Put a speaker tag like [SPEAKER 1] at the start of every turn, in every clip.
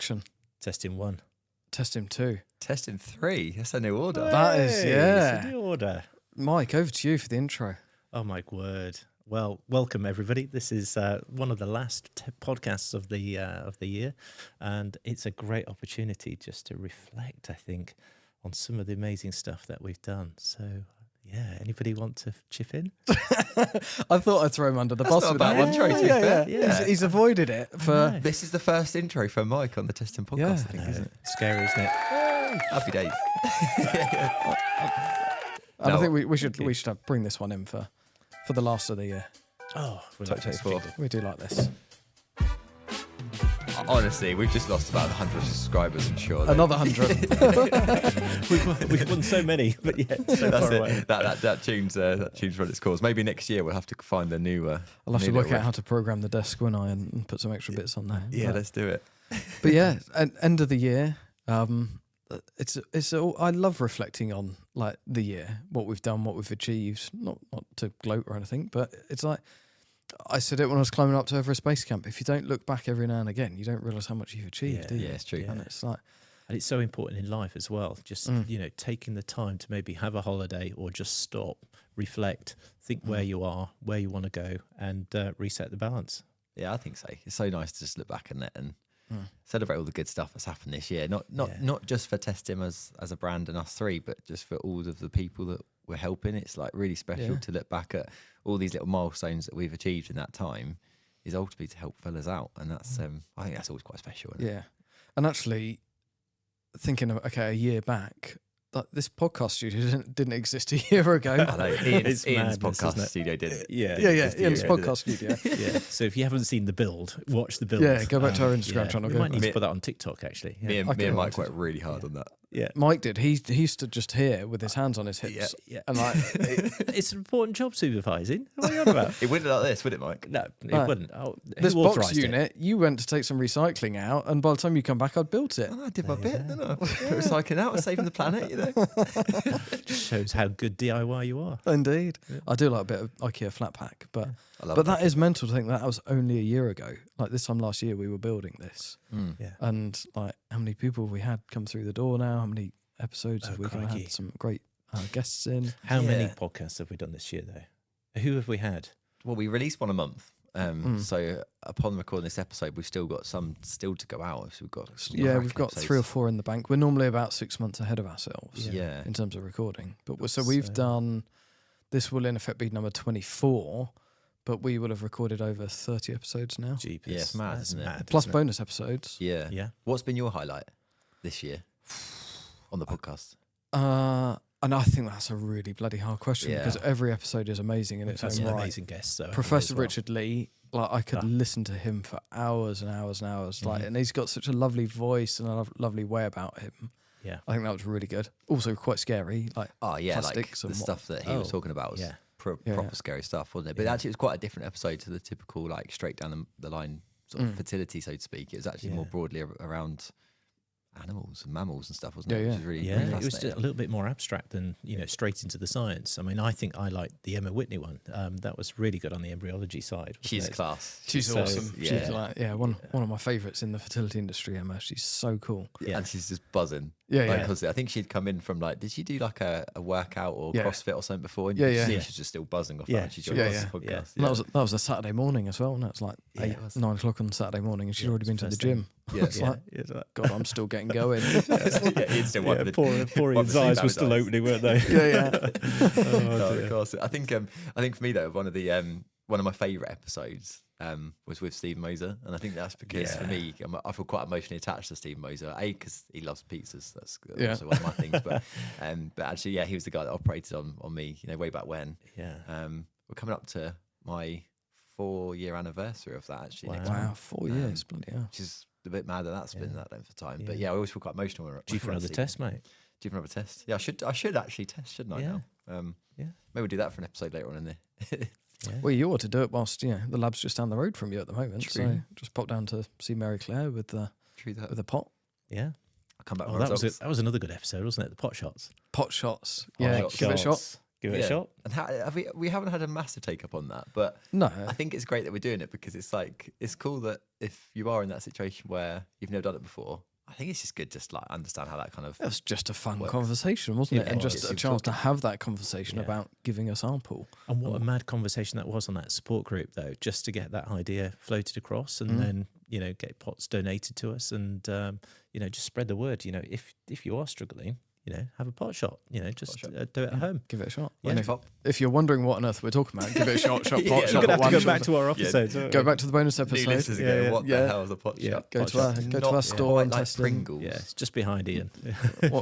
[SPEAKER 1] action.
[SPEAKER 2] Testing 1.
[SPEAKER 1] Testing 2.
[SPEAKER 3] Testing 3. That's a new order.
[SPEAKER 1] That is, yeah.
[SPEAKER 2] It's a new order.
[SPEAKER 1] Mike, over to you for the intro.
[SPEAKER 2] Oh my word! Well, welcome everybody. This is one of the last podcasts of the year, and it's a great opportunity just to reflect, I think, on some of the amazing stuff that we've done. So, yeah, anybody want to chip in?
[SPEAKER 1] I thought I'd throw him under the bus
[SPEAKER 3] not
[SPEAKER 1] with
[SPEAKER 3] a
[SPEAKER 1] that
[SPEAKER 3] bad
[SPEAKER 1] one.
[SPEAKER 3] intro, to be fair.
[SPEAKER 2] Yeah.
[SPEAKER 1] He's avoided it for.
[SPEAKER 2] know.
[SPEAKER 3] This is the first intro for Mike on the Testing Podcast,
[SPEAKER 1] Yeah.
[SPEAKER 3] I think, isn't it?
[SPEAKER 2] Scary, isn't it?
[SPEAKER 3] Happy days.
[SPEAKER 1] And I
[SPEAKER 3] No,
[SPEAKER 1] think we should bring this one in for the last of the year.
[SPEAKER 2] Oh, we're
[SPEAKER 3] Top 24.
[SPEAKER 1] We do like this.
[SPEAKER 3] Honestly, we've just lost about 100 subscribers, I'm sure.
[SPEAKER 1] Another 100.
[SPEAKER 2] We've won so many, but yet so
[SPEAKER 3] That's
[SPEAKER 2] far
[SPEAKER 3] it.
[SPEAKER 2] away.
[SPEAKER 3] That tune's run its course. Maybe next year we'll have to find a new.
[SPEAKER 1] I'll have to
[SPEAKER 3] new
[SPEAKER 1] work
[SPEAKER 3] little
[SPEAKER 1] out how to program the desk, won't I, and put some extra bits on there.
[SPEAKER 3] Yeah,
[SPEAKER 1] But-
[SPEAKER 3] let's do it.
[SPEAKER 1] But yeah, end of the year. It's all, I love reflecting on like the year, what we've done, what we've achieved. Not to gloat or anything, but it's like I said it when I was climbing up to Everest Base Camp. If you don't look back every now and again, you don't realise how much you've achieved.
[SPEAKER 2] Yeah,
[SPEAKER 1] do you?
[SPEAKER 3] Yeah, it's true.
[SPEAKER 2] Yeah.
[SPEAKER 1] And it's like
[SPEAKER 2] And it's so important in life as well. Just, taking the time to maybe have a holiday or just stop, reflect, think where you are, where you want to go, and reset the balance.
[SPEAKER 3] Yeah, I think so. It's so nice to just look back on it and celebrate all the good stuff that's happened this year. Not just for Testim as a brand and us three, but just for all of the people that we're helping. It's like really special to look back at all these little milestones that we've achieved in that time. Is ultimately to help fellas out, and that's I think that's always quite special. Isn't it?
[SPEAKER 1] yeah. And actually, thinking of a year back, that this podcast studio didn't exist a year ago.
[SPEAKER 3] I know. Ian's
[SPEAKER 2] madness,
[SPEAKER 3] podcast
[SPEAKER 2] isn't it?
[SPEAKER 3] studio did it.
[SPEAKER 2] Yeah.
[SPEAKER 1] Ian's
[SPEAKER 3] did
[SPEAKER 1] podcast studio.
[SPEAKER 2] Yeah. So if you haven't seen the build, watch the build.
[SPEAKER 1] Yeah, go back to our Instagram channel,
[SPEAKER 2] We
[SPEAKER 1] go
[SPEAKER 2] might need
[SPEAKER 3] back.
[SPEAKER 2] to put that on TikTok actually. Yeah.
[SPEAKER 3] Me and
[SPEAKER 1] can
[SPEAKER 3] Mike
[SPEAKER 1] imagine.
[SPEAKER 3] worked really hard on that.
[SPEAKER 2] Yeah.
[SPEAKER 1] Mike did. He stood just here with his hands on his hips,
[SPEAKER 2] Yeah.
[SPEAKER 1] and like
[SPEAKER 2] It's an important job supervising. What are you on about?
[SPEAKER 3] It wouldn't like this, would it, Mike?
[SPEAKER 2] No, it
[SPEAKER 1] No.
[SPEAKER 2] wouldn't. Oh,
[SPEAKER 1] this
[SPEAKER 2] who
[SPEAKER 1] box
[SPEAKER 2] authorised it?
[SPEAKER 1] unit, you went to take some recycling out, and by the time you come back, I'd built it.
[SPEAKER 3] Oh, I did my bit, didn't I? Put recycling out, saving the planet, you know.
[SPEAKER 2] Just shows how good DIY you are.
[SPEAKER 1] Indeed, I do like a bit of IKEA flat pack, but
[SPEAKER 3] I love
[SPEAKER 1] but that is mental to think that was only a year ago. Like this time last year, we were building this,
[SPEAKER 2] Yeah.
[SPEAKER 1] and like how many people have we had come through the door now? How many episodes have we
[SPEAKER 2] crikey.
[SPEAKER 1] had some great guests in?
[SPEAKER 2] How many
[SPEAKER 3] Yeah.
[SPEAKER 2] podcasts have we done this year though? Who have we had?
[SPEAKER 3] Well, we released one a month. So upon recording this episode, we've still got some still to go out. So we've got
[SPEAKER 1] Yeah, we've got 3 or 4 in the bank. We're normally about 6 months ahead of ourselves
[SPEAKER 3] Yeah.
[SPEAKER 1] in terms of recording. But we've done, this will in effect be number 24, but we will have recorded over 30 episodes now.
[SPEAKER 2] Jeepers.
[SPEAKER 3] Yeah, it's mad,
[SPEAKER 2] That's
[SPEAKER 3] isn't it?
[SPEAKER 2] mad,
[SPEAKER 1] Plus
[SPEAKER 2] isn't it?
[SPEAKER 1] bonus episodes.
[SPEAKER 3] Yeah.
[SPEAKER 2] Yeah.
[SPEAKER 3] What's been your highlight this year on the podcast?
[SPEAKER 1] And I think that's a really bloody hard question
[SPEAKER 3] Yeah.
[SPEAKER 1] because every episode is amazing in its
[SPEAKER 2] We've had
[SPEAKER 1] own
[SPEAKER 2] some
[SPEAKER 1] right.
[SPEAKER 2] amazing guests though.
[SPEAKER 1] Professor
[SPEAKER 2] as well.
[SPEAKER 1] Richard Lee, like I could listen to him for hours and hours and hours. Like, and he's got such a lovely voice and a lovely way about him.
[SPEAKER 2] Yeah.
[SPEAKER 1] I think that was really good. Also quite scary. Like,
[SPEAKER 3] Oh yeah, like
[SPEAKER 1] plastics
[SPEAKER 3] the
[SPEAKER 1] and
[SPEAKER 3] stuff that he was talking about was proper scary stuff, wasn't it? But actually, it was quite a different episode to the typical like straight down the line sort of fertility, so to speak. It was actually more broadly around animals and mammals and stuff, wasn't it?
[SPEAKER 1] Yeah,
[SPEAKER 3] Which
[SPEAKER 1] yeah.
[SPEAKER 3] is really,
[SPEAKER 2] Yeah,
[SPEAKER 3] really
[SPEAKER 2] it was just
[SPEAKER 3] fascinating.
[SPEAKER 2] a little bit more abstract than straight into the science. I mean, I think I liked the Emma Whitney one. That was really good on the embryology side. wasn't
[SPEAKER 3] She's
[SPEAKER 2] it?
[SPEAKER 3] class.
[SPEAKER 1] she's
[SPEAKER 2] So,
[SPEAKER 1] awesome.
[SPEAKER 3] yeah.
[SPEAKER 1] She's like, one of my favourites in the fertility industry, Emma. She's so cool.
[SPEAKER 3] Yeah. And she's just buzzing.
[SPEAKER 1] Yeah,
[SPEAKER 3] Like,
[SPEAKER 1] yeah.
[SPEAKER 3] 'cause I think she'd come in from like, did she do like a workout or
[SPEAKER 1] Yeah.
[SPEAKER 3] CrossFit or something before? And
[SPEAKER 1] Yeah,
[SPEAKER 3] you could
[SPEAKER 1] yeah.
[SPEAKER 3] see
[SPEAKER 2] Yeah.
[SPEAKER 3] she's just still buzzing off
[SPEAKER 2] Yeah.
[SPEAKER 3] that. And she joined
[SPEAKER 1] Yeah,
[SPEAKER 3] us
[SPEAKER 1] yeah.
[SPEAKER 3] podcast.
[SPEAKER 2] Yeah.
[SPEAKER 1] And that was a Saturday morning as well, and it was like
[SPEAKER 3] Yeah, it was.
[SPEAKER 1] 9 o'clock on Saturday morning, and she'd already been to the
[SPEAKER 2] first
[SPEAKER 1] gym.
[SPEAKER 3] Yeah.
[SPEAKER 1] It's like,
[SPEAKER 2] it's like,
[SPEAKER 1] God, I'm still getting going.
[SPEAKER 3] Yeah, he'd still wipe the-
[SPEAKER 2] poor
[SPEAKER 3] wipe
[SPEAKER 2] Ian's
[SPEAKER 3] the
[SPEAKER 2] eyes
[SPEAKER 3] sleep
[SPEAKER 2] were
[SPEAKER 3] out
[SPEAKER 2] still
[SPEAKER 3] his eyes.
[SPEAKER 2] opening, weren't they?
[SPEAKER 1] Yeah,
[SPEAKER 3] No, of course. I think for me though, one of my favourite episodes was with Steve Moser, and I think that's because for me, I feel quite emotionally attached to Steve Moser. Because he loves pizzas. That's
[SPEAKER 1] Yeah.
[SPEAKER 3] also one of my things. But actually, yeah, he was the guy that operated on me, way back when.
[SPEAKER 2] Yeah.
[SPEAKER 3] We're coming up to my 4-year anniversary of that actually. Next
[SPEAKER 1] Wow,
[SPEAKER 3] month,
[SPEAKER 1] 4 years, bloody hell.
[SPEAKER 3] which is a bit mad that that's been that length of time. But yeah, I always feel quite emotional. when
[SPEAKER 2] Due for
[SPEAKER 3] around
[SPEAKER 2] another
[SPEAKER 3] Steve.
[SPEAKER 2] test, mate.
[SPEAKER 3] Due for another test. Yeah, I should actually test, shouldn't I?
[SPEAKER 2] Yeah.
[SPEAKER 3] Now?
[SPEAKER 2] Yeah.
[SPEAKER 3] Maybe we'll do that for an episode later on in there.
[SPEAKER 1] Well, you ought to do it whilst the lab's just down the road from you at the moment.
[SPEAKER 3] True.
[SPEAKER 1] So just pop down to see Mary Claire with the
[SPEAKER 3] True that.
[SPEAKER 1] with a pot.
[SPEAKER 2] Yeah.
[SPEAKER 3] I'll come back
[SPEAKER 2] Oh,
[SPEAKER 3] with
[SPEAKER 2] that was
[SPEAKER 3] results.
[SPEAKER 2] that was another good episode, wasn't it? The pot shots.
[SPEAKER 1] Pot shots.
[SPEAKER 3] Pot
[SPEAKER 1] Yeah,
[SPEAKER 3] shots.
[SPEAKER 1] give it a shot.
[SPEAKER 2] give it a shot.
[SPEAKER 3] And we haven't had a massive take up on that, but
[SPEAKER 1] No,
[SPEAKER 3] I think it's great that we're doing it because it's like it's cool that if you are in that situation where you've never done it before, I think it's just good just like understand how that kind of
[SPEAKER 1] it was just a fun
[SPEAKER 3] works.
[SPEAKER 1] conversation, wasn't it?
[SPEAKER 3] Yeah,
[SPEAKER 1] And
[SPEAKER 3] it
[SPEAKER 1] just
[SPEAKER 3] was.
[SPEAKER 1] a chance to have that conversation
[SPEAKER 2] Yeah.
[SPEAKER 1] about giving a sample.
[SPEAKER 2] And what a mad conversation that was on that support group, though, just to get that idea floated across and then, get pots donated to us and, just spread the word. If you are struggling, have a pot shot, just do it at home.
[SPEAKER 1] Give it a shot.
[SPEAKER 2] Yeah.
[SPEAKER 1] And if you're wondering what on earth we're talking about, give it a shot. Shot,
[SPEAKER 3] Yeah,
[SPEAKER 1] pot,
[SPEAKER 3] you're
[SPEAKER 1] shot,
[SPEAKER 2] We're going to
[SPEAKER 1] pot,
[SPEAKER 2] have to
[SPEAKER 1] one,
[SPEAKER 2] go back
[SPEAKER 1] shot.
[SPEAKER 2] to our episodes.
[SPEAKER 1] Go back to the bonus
[SPEAKER 3] new
[SPEAKER 1] episode.
[SPEAKER 3] listeners
[SPEAKER 2] Yeah,
[SPEAKER 3] go,
[SPEAKER 2] yeah.
[SPEAKER 3] what
[SPEAKER 1] Yeah.
[SPEAKER 3] the hell is a pot
[SPEAKER 2] Yeah.
[SPEAKER 3] shot?
[SPEAKER 1] Go
[SPEAKER 2] Pot
[SPEAKER 1] to our
[SPEAKER 2] shot.
[SPEAKER 1] go to our store
[SPEAKER 3] Quite
[SPEAKER 1] and
[SPEAKER 3] like
[SPEAKER 1] test them.
[SPEAKER 3] Pringles.
[SPEAKER 2] Yeah, it's just behind Ian.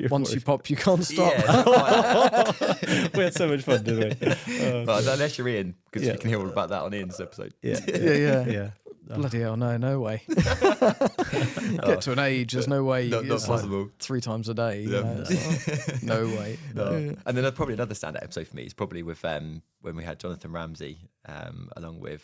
[SPEAKER 1] Once you pop, you can't stop.
[SPEAKER 3] Yeah, quite-
[SPEAKER 2] We had so much fun, didn't we?
[SPEAKER 3] but unless you're Ian, because
[SPEAKER 2] Yeah.
[SPEAKER 3] you can hear all about that on Ian's episode.
[SPEAKER 2] Yeah.
[SPEAKER 1] Yeah.
[SPEAKER 2] Oh.
[SPEAKER 1] Bloody hell, no way. Get to an age, there's no way.
[SPEAKER 3] Not
[SPEAKER 1] it's like
[SPEAKER 3] possible.
[SPEAKER 1] 3 times a day.
[SPEAKER 3] Yeah.
[SPEAKER 1] No way.
[SPEAKER 3] No. And then probably another standout episode for me is probably with when we had Jonathan Ramsey along with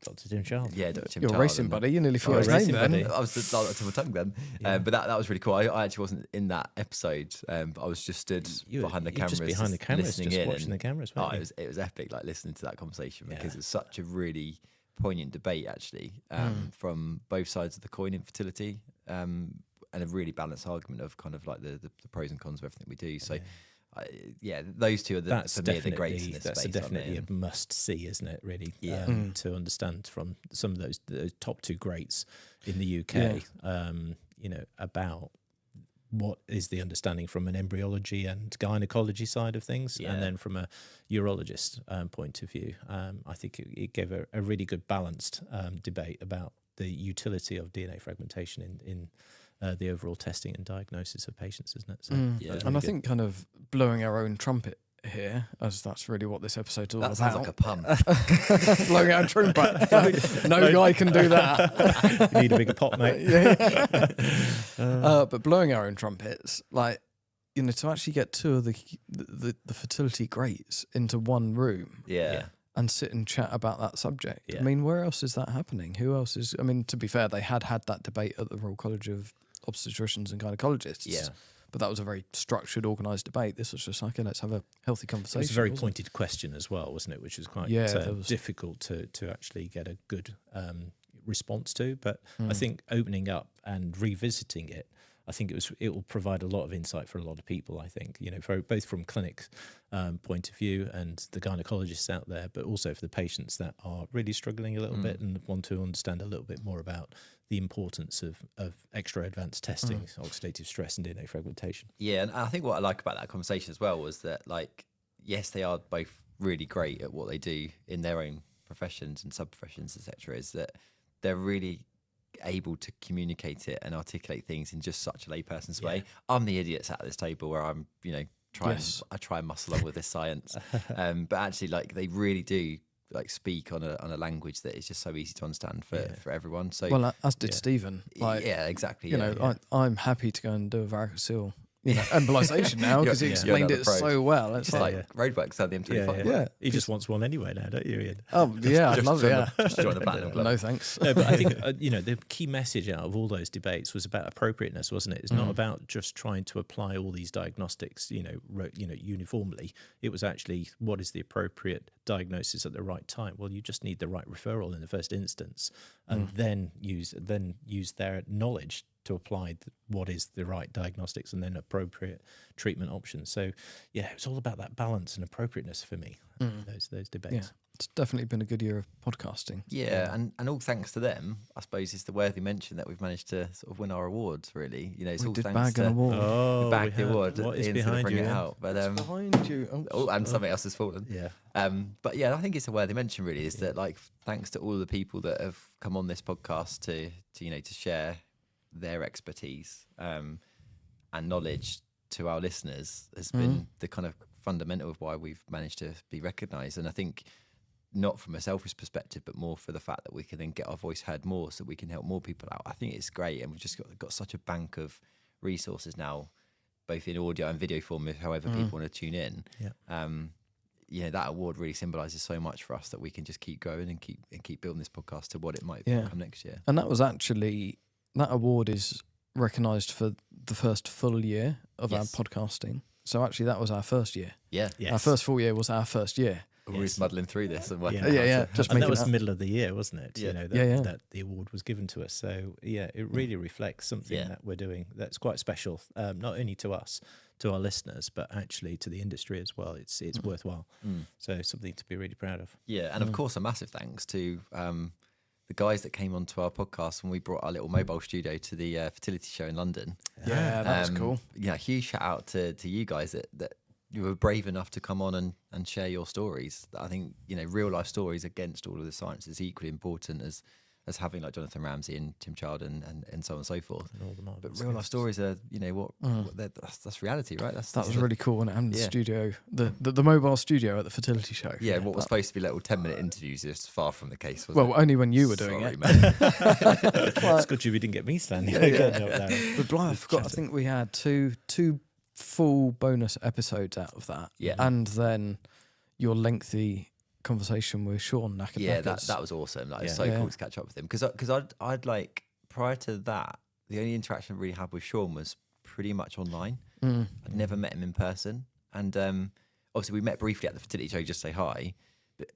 [SPEAKER 2] Dr. Tim Charles.
[SPEAKER 3] Dr. Tim
[SPEAKER 1] You're
[SPEAKER 3] Charles
[SPEAKER 1] racing
[SPEAKER 3] and-
[SPEAKER 1] buddy. You nearly
[SPEAKER 2] Oh,
[SPEAKER 1] forgot his name
[SPEAKER 2] racing
[SPEAKER 1] then.
[SPEAKER 2] buddy.
[SPEAKER 3] I was the tip of my tongue then,
[SPEAKER 2] Yeah.
[SPEAKER 3] but that was really cool. I actually wasn't in that episode, but I was just stood behind the
[SPEAKER 2] You're
[SPEAKER 3] cameras,
[SPEAKER 2] just behind the cameras,
[SPEAKER 3] listening
[SPEAKER 2] just
[SPEAKER 3] in,
[SPEAKER 2] watching
[SPEAKER 3] and-
[SPEAKER 2] the cameras.
[SPEAKER 3] Oh,
[SPEAKER 2] weren't you?
[SPEAKER 3] it was epic, like listening to that conversation because
[SPEAKER 2] Yeah.
[SPEAKER 3] it's such a really poignant debate actually from both sides of the coin, infertility, and a really balanced argument of kind of like the pros and cons of everything we do. So. Those two are
[SPEAKER 2] That's
[SPEAKER 3] for me are the greats in
[SPEAKER 2] definitely
[SPEAKER 3] this
[SPEAKER 2] that's
[SPEAKER 3] space.
[SPEAKER 2] definitely
[SPEAKER 3] aren't
[SPEAKER 2] a must see, isn't it? Really,
[SPEAKER 3] Yeah.
[SPEAKER 2] to understand from some of those top 2 greats in the UK, about what is the understanding from an embryology and gynecology side of things,
[SPEAKER 3] Yeah.
[SPEAKER 2] and then from a urologist point of view. I think it gave a really good balanced debate about the utility of DNA fragmentation in the overall testing and diagnosis of patients, isn't it? So
[SPEAKER 3] Yeah.
[SPEAKER 2] that was
[SPEAKER 1] And I
[SPEAKER 2] really
[SPEAKER 1] think kind of blowing our own trumpet here, as that's really what this episode's all
[SPEAKER 3] That sounds
[SPEAKER 1] about.
[SPEAKER 3] like a pun.
[SPEAKER 1] Blowing our own trumpet. No guy can do that.
[SPEAKER 2] good. You need a bigger pot, mate.
[SPEAKER 1] But blowing our own trumpets, like, to actually get 2 of the fertility greats into one room
[SPEAKER 3] Yeah.
[SPEAKER 1] and sit and chat about that subject.
[SPEAKER 2] Yeah.
[SPEAKER 1] I mean, where else is that happening? Who else is? I mean, to be fair, they had that debate at the Royal College of Obstetricians and Gynecologists.
[SPEAKER 3] Yeah.
[SPEAKER 1] But that was a very structured, organised debate. This was just like, let's have a healthy conversation.
[SPEAKER 2] It was a very
[SPEAKER 1] wasn't
[SPEAKER 2] pointed question as well, wasn't it? Which was quite
[SPEAKER 1] there was-
[SPEAKER 2] difficult to actually get a good response to. But I think opening up and revisiting it, I think it will provide a lot of insight for a lot of people. I think both from clinics point of view and the gynecologists out there, but also for the patients that are really struggling a little bit and want to understand a little bit more about the importance of extra advanced testing, oxidative stress and DNA fragmentation.
[SPEAKER 3] Yeah, and I think what I like about that conversation as well was that, like, yes, they are both really great at what they do in their own professions and sub-professions, etc. Is that they're really able to communicate it and articulate things in just such a layperson's way. I'm the idiot sat at this table where I'm, I try and muscle on with this science, but actually, like, they really do like speak on a language that is just so easy to understand for everyone. So
[SPEAKER 1] Well, as did Stephen. Like,
[SPEAKER 3] yeah, exactly.
[SPEAKER 1] I'm happy to go and do a varicocele embolization now because he
[SPEAKER 3] You're
[SPEAKER 1] explained
[SPEAKER 3] another
[SPEAKER 1] it
[SPEAKER 3] pro.
[SPEAKER 1] so well. It's
[SPEAKER 3] It's
[SPEAKER 1] like,
[SPEAKER 3] like roadworks on the M25.
[SPEAKER 1] Yeah.
[SPEAKER 2] He just wants one anyway now, don't you, Ian?
[SPEAKER 1] oh yeah, I'd love it. Yeah,
[SPEAKER 3] Just join the Platinum Club.
[SPEAKER 1] no thanks.
[SPEAKER 2] No, but I think the key message out of all those debates was about appropriateness, wasn't it? It's not about just trying to apply all these diagnostics, uniformly. It was actually what is the appropriate diagnosis at the right time. Well, you just need the right referral in the first instance, and then use their knowledge to apply what is the right diagnostics and then appropriate treatment options. So, yeah, it's all about that balance and appropriateness for me. Those debates.
[SPEAKER 1] Yeah, it's definitely been a good year of podcasting.
[SPEAKER 3] Yeah, and all thanks to them, I suppose it's the worthy mention that we've managed to sort of win our awards. Really, it's
[SPEAKER 1] We
[SPEAKER 3] all
[SPEAKER 1] did
[SPEAKER 3] thanks
[SPEAKER 1] bag
[SPEAKER 3] to
[SPEAKER 1] an award.
[SPEAKER 2] Oh,
[SPEAKER 3] we bagged
[SPEAKER 2] we
[SPEAKER 3] the
[SPEAKER 2] have.
[SPEAKER 3] award.
[SPEAKER 2] What is
[SPEAKER 3] Ian's gonna
[SPEAKER 2] behind
[SPEAKER 3] bring
[SPEAKER 2] you?
[SPEAKER 3] it
[SPEAKER 2] Ian?
[SPEAKER 3] out, but
[SPEAKER 1] Behind you.
[SPEAKER 3] and something else has fallen.
[SPEAKER 2] Yeah.
[SPEAKER 3] But yeah, I think it's a worthy mention. Really, is that like thanks to all the people that have come on this podcast to share their expertise and knowledge to our listeners has been the kind of fundamental of why we've managed to be recognised. And I think not from a selfish perspective, but more for the fact that we can then get our voice heard more, so we can help more people out. I think it's great, and we've just got such a bank of resources now, both in audio and video form, however people want to tune in.
[SPEAKER 2] Yeah.
[SPEAKER 3] That award really symbolises so much for us that we can just keep going and keep building this podcast to what it might become next year.
[SPEAKER 1] And that was actually, that award is recognised for the first full year of our
[SPEAKER 3] Yes.
[SPEAKER 1] podcasting. So actually, that was our first year.
[SPEAKER 3] Yeah.
[SPEAKER 2] Yes.
[SPEAKER 1] Our first full year was our first year.
[SPEAKER 3] We're just muddling through this and working.
[SPEAKER 2] Yeah.
[SPEAKER 3] out
[SPEAKER 1] Yeah,
[SPEAKER 3] how
[SPEAKER 1] yeah.
[SPEAKER 3] to-
[SPEAKER 1] Just
[SPEAKER 2] And that
[SPEAKER 1] making
[SPEAKER 2] was
[SPEAKER 1] that.
[SPEAKER 2] the middle of the year, wasn't it?
[SPEAKER 3] Yeah.
[SPEAKER 2] You know, that,
[SPEAKER 1] Yeah, yeah.
[SPEAKER 2] that the award was given to us. So yeah, it really reflects something
[SPEAKER 3] Yeah.
[SPEAKER 2] that we're doing that's quite special, not only to us, to our listeners, but actually to the industry as well. It's worthwhile.
[SPEAKER 3] Mm.
[SPEAKER 2] So something to be really proud of.
[SPEAKER 3] Yeah, and of course, a massive thanks to the guys that came onto our podcast when we brought our little mobile studio to the fertility show in London.
[SPEAKER 1] Yeah, that was cool.
[SPEAKER 3] Yeah, huge shout out to you guys that you were brave enough to come on and share your stories. I think, you know, real life stories against all of the science is equally important as having like Jonathan Ramsey and Tim Child and so on and so forth.
[SPEAKER 2] And all the marvellous
[SPEAKER 3] But real life
[SPEAKER 2] guests.
[SPEAKER 3] stories are, you know, that's reality, right?
[SPEAKER 1] That was really cool. And the
[SPEAKER 3] Yeah.
[SPEAKER 1] studio, the mobile studio at the fertility show.
[SPEAKER 3] Yeah, what was supposed to be little 10-minute interviews is far from the case, was
[SPEAKER 1] Well,
[SPEAKER 3] it?
[SPEAKER 1] only when you were doing
[SPEAKER 3] Sorry,
[SPEAKER 1] it.
[SPEAKER 3] mate.
[SPEAKER 2] It's good you didn't get me standing.
[SPEAKER 1] Yeah, yeah.
[SPEAKER 2] up there.
[SPEAKER 1] But Blythe, I forgot. I
[SPEAKER 2] chatting.
[SPEAKER 1] think we had two full bonus episodes out of that.
[SPEAKER 3] Yeah.
[SPEAKER 1] And then your lengthy conversation with Sean Knackered
[SPEAKER 3] Yeah,
[SPEAKER 1] Knackers.
[SPEAKER 3] that was awesome. That was
[SPEAKER 2] Yeah.
[SPEAKER 3] so
[SPEAKER 1] Yeah.
[SPEAKER 3] cool to catch up with him because I'd like prior to that, the only interaction I really had with Sean was pretty much online.
[SPEAKER 1] Mm.
[SPEAKER 3] I'd never met him in person, and obviously we met briefly at the fertility show just to say hi.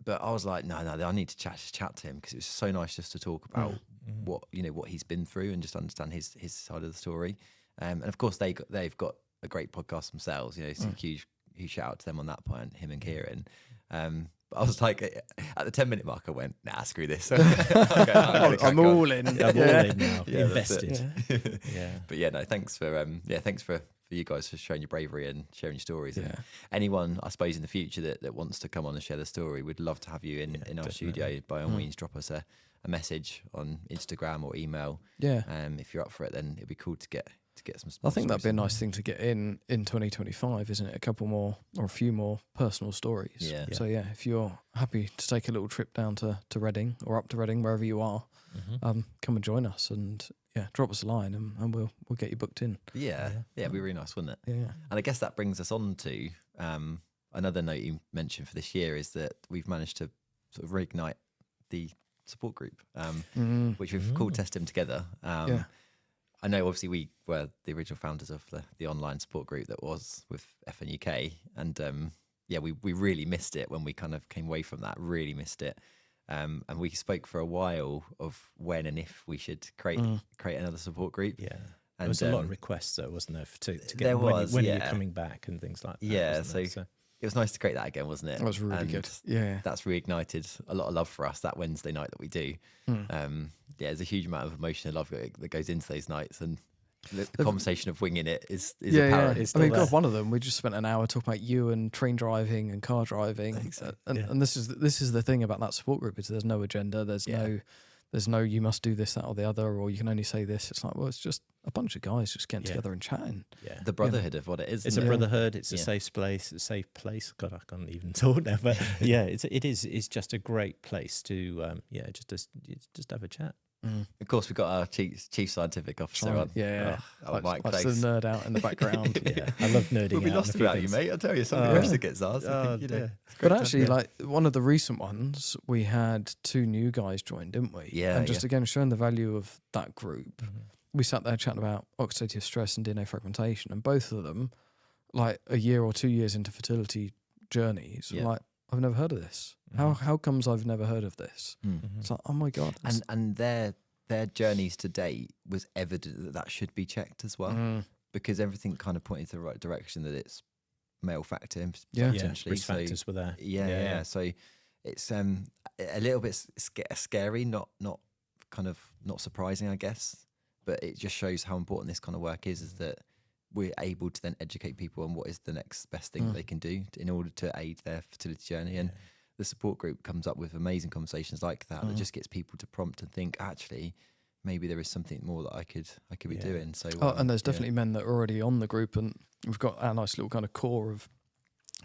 [SPEAKER 3] But I was like, no, I need to chat to him because it was so nice just to talk about what he's been through and just understand his side of the story. And of course they've got a great podcast themselves. You know, it's a huge shout out to them on that point, him and Kieran. But I was like, at the 10-minute mark, I went, nah, screw this.
[SPEAKER 1] I'm all in.
[SPEAKER 2] Yeah, I'm all in now.
[SPEAKER 3] Yeah, that's it.
[SPEAKER 2] Invested. Yeah.
[SPEAKER 3] But yeah, no, thanks for you guys for showing your bravery and sharing your stories.
[SPEAKER 1] Yeah.
[SPEAKER 3] And anyone, I suppose, in the future that wants to come on and share the story, we'd love to have you in our
[SPEAKER 2] definitely.
[SPEAKER 3] studio. By all means, drop us a message on Instagram or email.
[SPEAKER 1] Yeah.
[SPEAKER 3] If you're up for it, then it'd be cool to get some.
[SPEAKER 1] I think that'd be a
[SPEAKER 3] stories.
[SPEAKER 1] nice thing to get in 2025, isn't it? A couple more or a few more personal stories.
[SPEAKER 3] Yeah.
[SPEAKER 1] So yeah, if you're happy to take a little trip down to Reading or up to Reading, wherever you are, come and join us and drop us a line and we'll get you booked in.
[SPEAKER 3] Yeah, it'd be really nice, wouldn't it?
[SPEAKER 1] Yeah.
[SPEAKER 3] And I guess that brings us on to another note you mentioned for this year is that we've managed to sort of reignite the support group, which we've called Test Him Together.
[SPEAKER 1] Yeah.
[SPEAKER 3] I know obviously we were the original founders of the online support group that was with FN UK. And we really missed it when we kind of came away from that, really missed it. And we spoke for a while of when and if we should create another support group.
[SPEAKER 2] Yeah.
[SPEAKER 3] And
[SPEAKER 2] There was a lot of requests, though, wasn't there, to get
[SPEAKER 3] There was,
[SPEAKER 2] when you're
[SPEAKER 3] yeah.
[SPEAKER 2] coming back and things like that.
[SPEAKER 3] Yeah,
[SPEAKER 2] wasn't there?
[SPEAKER 3] it was nice to create that again, wasn't it?
[SPEAKER 1] That was really
[SPEAKER 3] And
[SPEAKER 1] good. Yeah.
[SPEAKER 3] That's reignited a lot of love for us that Wednesday night that we do. There's a huge amount of emotion and love that goes into those nights, and the conversation of winging it is apparent.
[SPEAKER 2] It's
[SPEAKER 1] I mean,
[SPEAKER 2] still
[SPEAKER 1] God,
[SPEAKER 2] there.
[SPEAKER 1] one of them we just spent an hour talking about you and train driving and car driving, and this is the thing about that support group is there's no agenda, there's no you must do this, that, or the other, or you can only say this. It's like, well, it's just a bunch of guys just getting together and chatting.
[SPEAKER 2] Yeah.
[SPEAKER 3] The brotherhood of what it is.
[SPEAKER 2] It's a
[SPEAKER 3] isn't it?
[SPEAKER 2] brotherhood. It's a
[SPEAKER 3] Yeah.
[SPEAKER 2] safe place. God, I can't even talk now. But yeah, it's just a great place to just have a chat.
[SPEAKER 3] Of course, we've got our chief scientific officer on.
[SPEAKER 1] Yeah,
[SPEAKER 3] Mike
[SPEAKER 1] likes to
[SPEAKER 3] Cleggs.
[SPEAKER 1] nerd out in the background.
[SPEAKER 2] Yeah, I love nerding
[SPEAKER 3] We'll be
[SPEAKER 2] out
[SPEAKER 3] lost
[SPEAKER 2] on a few
[SPEAKER 3] without you,
[SPEAKER 2] things.
[SPEAKER 3] mate. I'll tell you, somebody else that gets ours. I think,
[SPEAKER 2] dear.
[SPEAKER 3] it's
[SPEAKER 1] But
[SPEAKER 3] great to have
[SPEAKER 1] actually,
[SPEAKER 3] you.
[SPEAKER 1] like one of the recent ones, we had 2 new guys join, didn't we?
[SPEAKER 3] Yeah,
[SPEAKER 1] And just
[SPEAKER 3] yeah.
[SPEAKER 1] again, showing the value of that group, we sat there chatting about oxidative stress and DNA fragmentation, and both of them, like a year or 2 years into fertility journeys, were
[SPEAKER 3] Yeah.
[SPEAKER 1] like, I've never heard of this. How comes I've never heard of this? It's like, oh my God. that's-
[SPEAKER 3] and their journeys to date was evident that should be checked as well, because everything kind of pointed to the right direction, that it's male factor
[SPEAKER 1] Yeah.
[SPEAKER 3] potentially.
[SPEAKER 2] Risk
[SPEAKER 3] So
[SPEAKER 2] factors were there.
[SPEAKER 3] yeah. So it's a little bit scary, not kind of not surprising, I guess, but it just shows how important this kind of work is that we're able to then educate people on what is the next best thing that they can do in order to aid their fertility journey. And the support group comes up with amazing conversations like that that just gets people to prompt and think, actually, maybe there is something more that I could be doing. So
[SPEAKER 1] and there's definitely men that are already on the group, and we've got our nice little kind of core of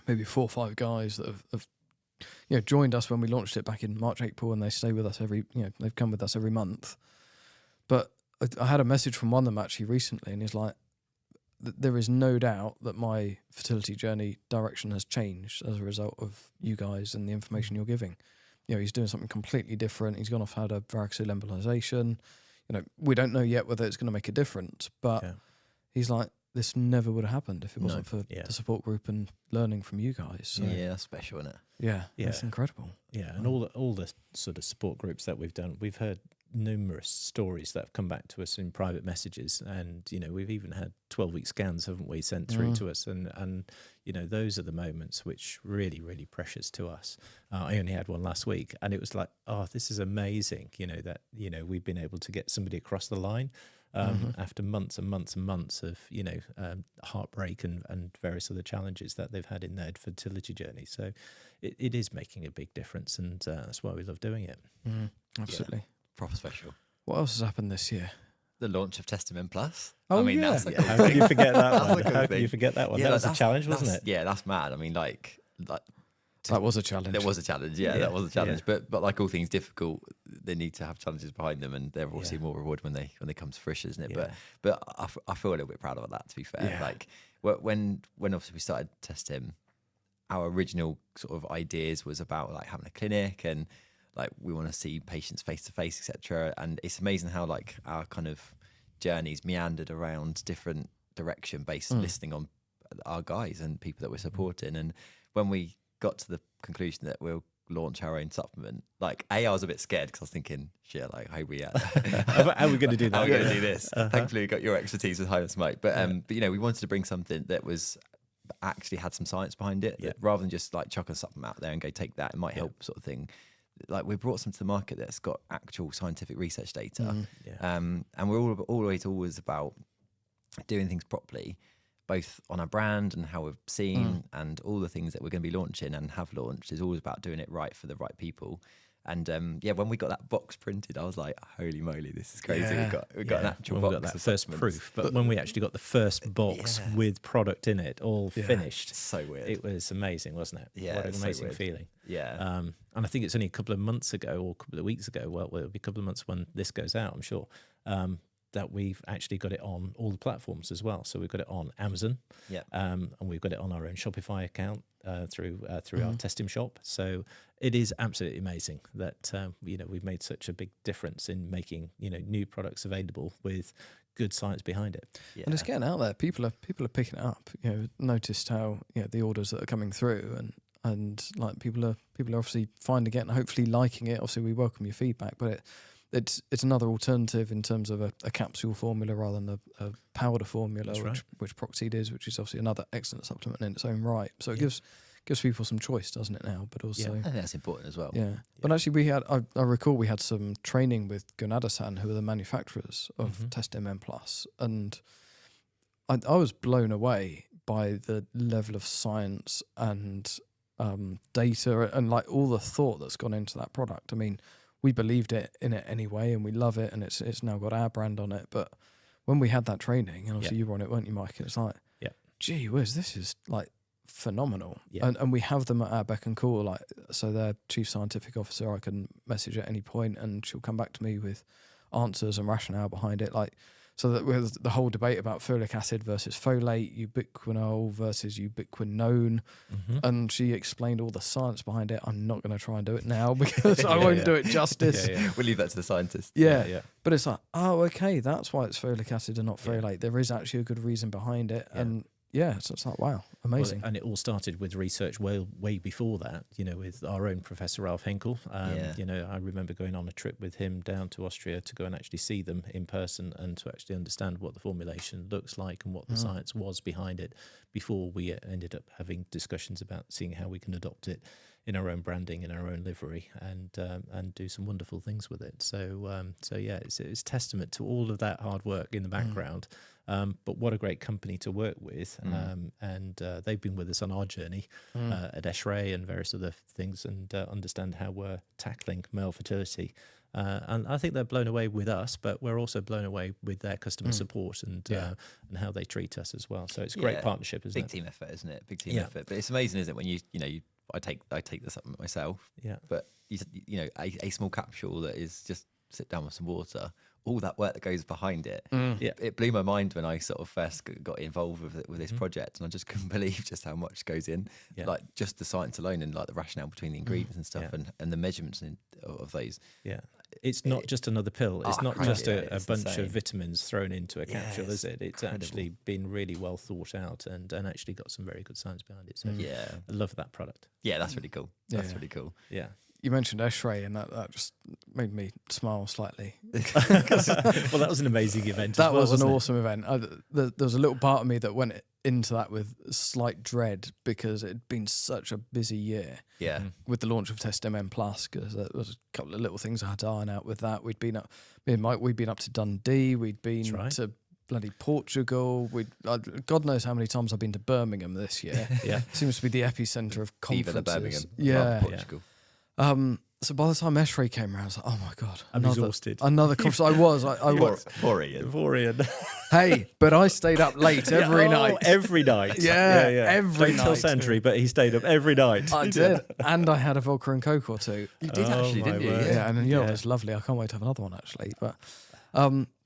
[SPEAKER 1] maybe 4 or 5 guys that have joined us when we launched it back in March, April, and they stay with us they've come with us every month. But I had a message from one of them actually recently, and he's like, there is no doubt that my fertility journey direction has changed as a result of you guys and the information you're giving. He's doing something completely different. He's gone off had a varicose embolization. We don't know yet whether it's going to make a difference, but he's like, this never would have happened if it
[SPEAKER 3] No.
[SPEAKER 1] wasn't for
[SPEAKER 2] Yeah.
[SPEAKER 1] the support group and learning from you guys. So,
[SPEAKER 3] Yeah, that's special, isn't it?
[SPEAKER 1] yeah,
[SPEAKER 2] Yeah.
[SPEAKER 1] it's incredible.
[SPEAKER 2] Yeah, and all the sort of support groups that we've done, we've heard numerous stories that have come back to us in private messages, and we've even had 12-week scans, haven't we, sent through to us, and those are the moments which really, really precious to us. I only had one last week, and it was like, oh, this is amazing, that we've been able to get somebody across the line after months and months and months of heartbreak and various other challenges that they've had in their fertility journey. So it is making a big difference, and that's why we love doing it.
[SPEAKER 1] Absolutely.
[SPEAKER 3] Proper special.
[SPEAKER 1] What else has happened this year?
[SPEAKER 3] The launch of Testament Plus.
[SPEAKER 1] Oh,
[SPEAKER 3] I mean,
[SPEAKER 1] yeah.
[SPEAKER 3] that's a
[SPEAKER 2] Yeah,
[SPEAKER 3] cool
[SPEAKER 2] how can
[SPEAKER 3] thing.
[SPEAKER 2] you forget that
[SPEAKER 3] That's
[SPEAKER 2] one?
[SPEAKER 3] a cool
[SPEAKER 2] How can
[SPEAKER 3] thing.
[SPEAKER 2] you forget that one?
[SPEAKER 3] Yeah,
[SPEAKER 2] That was a
[SPEAKER 3] that's-
[SPEAKER 2] challenge, wasn't
[SPEAKER 3] that's-
[SPEAKER 2] it?
[SPEAKER 3] Yeah, that's mad. I mean, like
[SPEAKER 1] That was a challenge.
[SPEAKER 3] there was a challenge. Yeah,
[SPEAKER 2] Yeah,
[SPEAKER 3] that was a challenge.
[SPEAKER 2] yeah.
[SPEAKER 3] But like all things difficult, they need to have challenges behind them, and they're obviously more rewarded when they come to fruition, isn't it?
[SPEAKER 2] Yeah.
[SPEAKER 3] But I feel a little bit proud of that. To be fair,
[SPEAKER 1] Yeah.
[SPEAKER 3] like when obviously we started Testim, our original sort of ideas was about like having a clinic and like we want to see patients face to face, etc. And it's amazing how like our kind of journeys meandered around different direction based listening on our guys and people that we're supporting. And when we got to the conclusion that we'll launch our own supplement, like I was a bit scared because I was thinking, shit, like how we
[SPEAKER 2] How are we going to do that?
[SPEAKER 3] how are we going to do this? Thankfully, we got your expertise with High on Smoke, but we wanted to bring something that was actually had some science behind it,
[SPEAKER 2] Yeah.
[SPEAKER 3] rather than just like chuck a supplement out there and go take that. It might help, sort of thing. Like we brought some to the market that's got actual scientific research data, and we're always about doing things properly, both on our brand and how we're seen, and all the things that we're going to be launching and have launched is always about doing it right for the right people. And when we got that box printed, I was like, "Holy moly, this is crazy!"
[SPEAKER 1] Yeah.
[SPEAKER 3] We got an actual
[SPEAKER 2] when
[SPEAKER 3] box.
[SPEAKER 2] we got that
[SPEAKER 3] of
[SPEAKER 2] first
[SPEAKER 3] supplements.
[SPEAKER 2] proof, but when we actually got the first box with product in it, all finished,
[SPEAKER 3] It's so weird.
[SPEAKER 2] it was amazing, wasn't it?
[SPEAKER 3] Yeah,
[SPEAKER 2] What an
[SPEAKER 3] it's so
[SPEAKER 2] amazing
[SPEAKER 3] weird.
[SPEAKER 2] feeling.
[SPEAKER 3] Yeah.
[SPEAKER 2] And I think it's only a couple of months ago or a couple of weeks ago. Well, it'll be a couple of months when this goes out, I'm sure. That we've actually got it on all the platforms as well. So we've got it on Amazon,
[SPEAKER 3] Yeah.
[SPEAKER 2] and we've got it on our own Shopify account through our Testim shop. So it is absolutely amazing that we've made such a big difference in making new products available with good science behind it.
[SPEAKER 3] Yeah.
[SPEAKER 1] And it's getting out there. People are picking it up. Noticed how the orders that are coming through, and like people are obviously finding it and hopefully liking it. Obviously, we welcome your feedback, but it's another alternative in terms of a capsule formula rather than a powder formula,
[SPEAKER 2] That's right.
[SPEAKER 1] which Proxseed is, which is obviously another excellent supplement in its own right. So it gives people some choice, doesn't it now? But also,
[SPEAKER 3] I think that's important as well.
[SPEAKER 1] yeah. But actually, I recall we had some training with Gunadasan, who are the manufacturers of Testim M Plus, and I was blown away by the level of science and data and like all the thought that's gone into that product. I mean, we believed in it anyway, and we love it, and it's now got our brand on it. But when we had that training, and obviously you were on it, weren't you, Mike? And it's like, gee whiz, this is like phenomenal.
[SPEAKER 2] Yeah.
[SPEAKER 1] And we have them at our beck and call. Like, so their chief scientific officer, I can message at any point, and she'll come back to me with answers and rationale behind it. Like, so that with the whole debate about folic acid versus folate, ubiquinol versus ubiquinone, and she explained all the science behind it. I'm not going to try and do it now because I won't do it justice.
[SPEAKER 3] We'll leave that to the scientists.
[SPEAKER 1] Yeah. But it's like, oh, okay, that's why it's folic acid and not folate. There is actually a good reason behind it. And so it's like, wow, amazing.
[SPEAKER 2] Well, and it all started with research way before that, with our own Professor Ralph Henkel. I remember going on a trip with him down to Austria to go and actually see them in person and to actually understand what the formulation looks like and what the science was behind it before we ended up having discussions about seeing how we can adopt it in our own branding, in our own livery, and do some wonderful things with it. So it's testament to all of that hard work in the background. But what a great company to work with. And they've been with us on our journey at Eshrei and various other things, and understand how we're tackling male fertility. And I think they're blown away with us, but we're also blown away with their customer support and how they treat us as well. So it's a great partnership, isn't it?
[SPEAKER 3] Big team effort, isn't it? Big team effort. But it's amazing, isn't it, when I take the supplement myself.
[SPEAKER 2] Yeah.
[SPEAKER 3] But a small capsule that is just sit down with some water, all that work that goes behind it. It blew my mind when I sort of first got involved with this project, and I just couldn't believe just how much goes in. Like just the science alone and like the rationale between the ingredients and stuff, and the measurements of those.
[SPEAKER 2] it's not just another pill. It's not
[SPEAKER 3] crazy,
[SPEAKER 2] just
[SPEAKER 3] yeah,
[SPEAKER 2] a
[SPEAKER 3] it's
[SPEAKER 2] bunch
[SPEAKER 3] insane.
[SPEAKER 2] of vitamins thrown into a
[SPEAKER 3] Yeah,
[SPEAKER 2] capsule, is
[SPEAKER 3] it's
[SPEAKER 2] it? It's
[SPEAKER 3] incredible.
[SPEAKER 2] actually been really well thought out and actually got some very good science behind it. So
[SPEAKER 3] Yeah,
[SPEAKER 2] I love that product.
[SPEAKER 3] yeah, that's really cool.
[SPEAKER 1] Yeah,
[SPEAKER 3] That's
[SPEAKER 1] yeah.
[SPEAKER 3] really cool.
[SPEAKER 2] Yeah.
[SPEAKER 1] You mentioned Eshrei, and that just made me smile slightly.
[SPEAKER 2] Well, that was an amazing event.
[SPEAKER 1] That
[SPEAKER 2] as well,
[SPEAKER 1] was an
[SPEAKER 2] wasn't it?
[SPEAKER 1] awesome event. There was a little part of me that went into that with slight dread because it had been such a busy year
[SPEAKER 3] Yeah,
[SPEAKER 1] with the launch of Test MN Plus. Because there was a couple of little things I had to iron out with that. We'd been up, me and Mike. We'd been up to Dundee. We'd been
[SPEAKER 2] That's right.
[SPEAKER 1] to bloody Portugal. God knows how many times I've been to Birmingham this year.
[SPEAKER 2] Yeah.
[SPEAKER 1] Seems to be the epicenter of
[SPEAKER 3] Viva
[SPEAKER 1] conferences.
[SPEAKER 3] the Birmingham.
[SPEAKER 1] Yeah.
[SPEAKER 3] Love Portugal.
[SPEAKER 1] So by the time Eshrei came around, I was like, oh my God.
[SPEAKER 2] I'm exhausted.
[SPEAKER 1] Another conference. I was.
[SPEAKER 3] Poor Ian.
[SPEAKER 2] Vorian.
[SPEAKER 1] Hey, but I stayed up late every night.
[SPEAKER 2] Every night.
[SPEAKER 1] Yeah, every
[SPEAKER 2] Don't tell
[SPEAKER 1] night.
[SPEAKER 2] Sandry, but he stayed up every night.
[SPEAKER 1] I did. And I had a Volker and Coke or two.
[SPEAKER 3] You did
[SPEAKER 2] Oh,
[SPEAKER 3] actually,
[SPEAKER 2] my
[SPEAKER 3] didn't you?
[SPEAKER 2] word.
[SPEAKER 1] Yeah, and you know
[SPEAKER 2] Yeah.
[SPEAKER 1] it's lovely. I can't wait to have another one actually.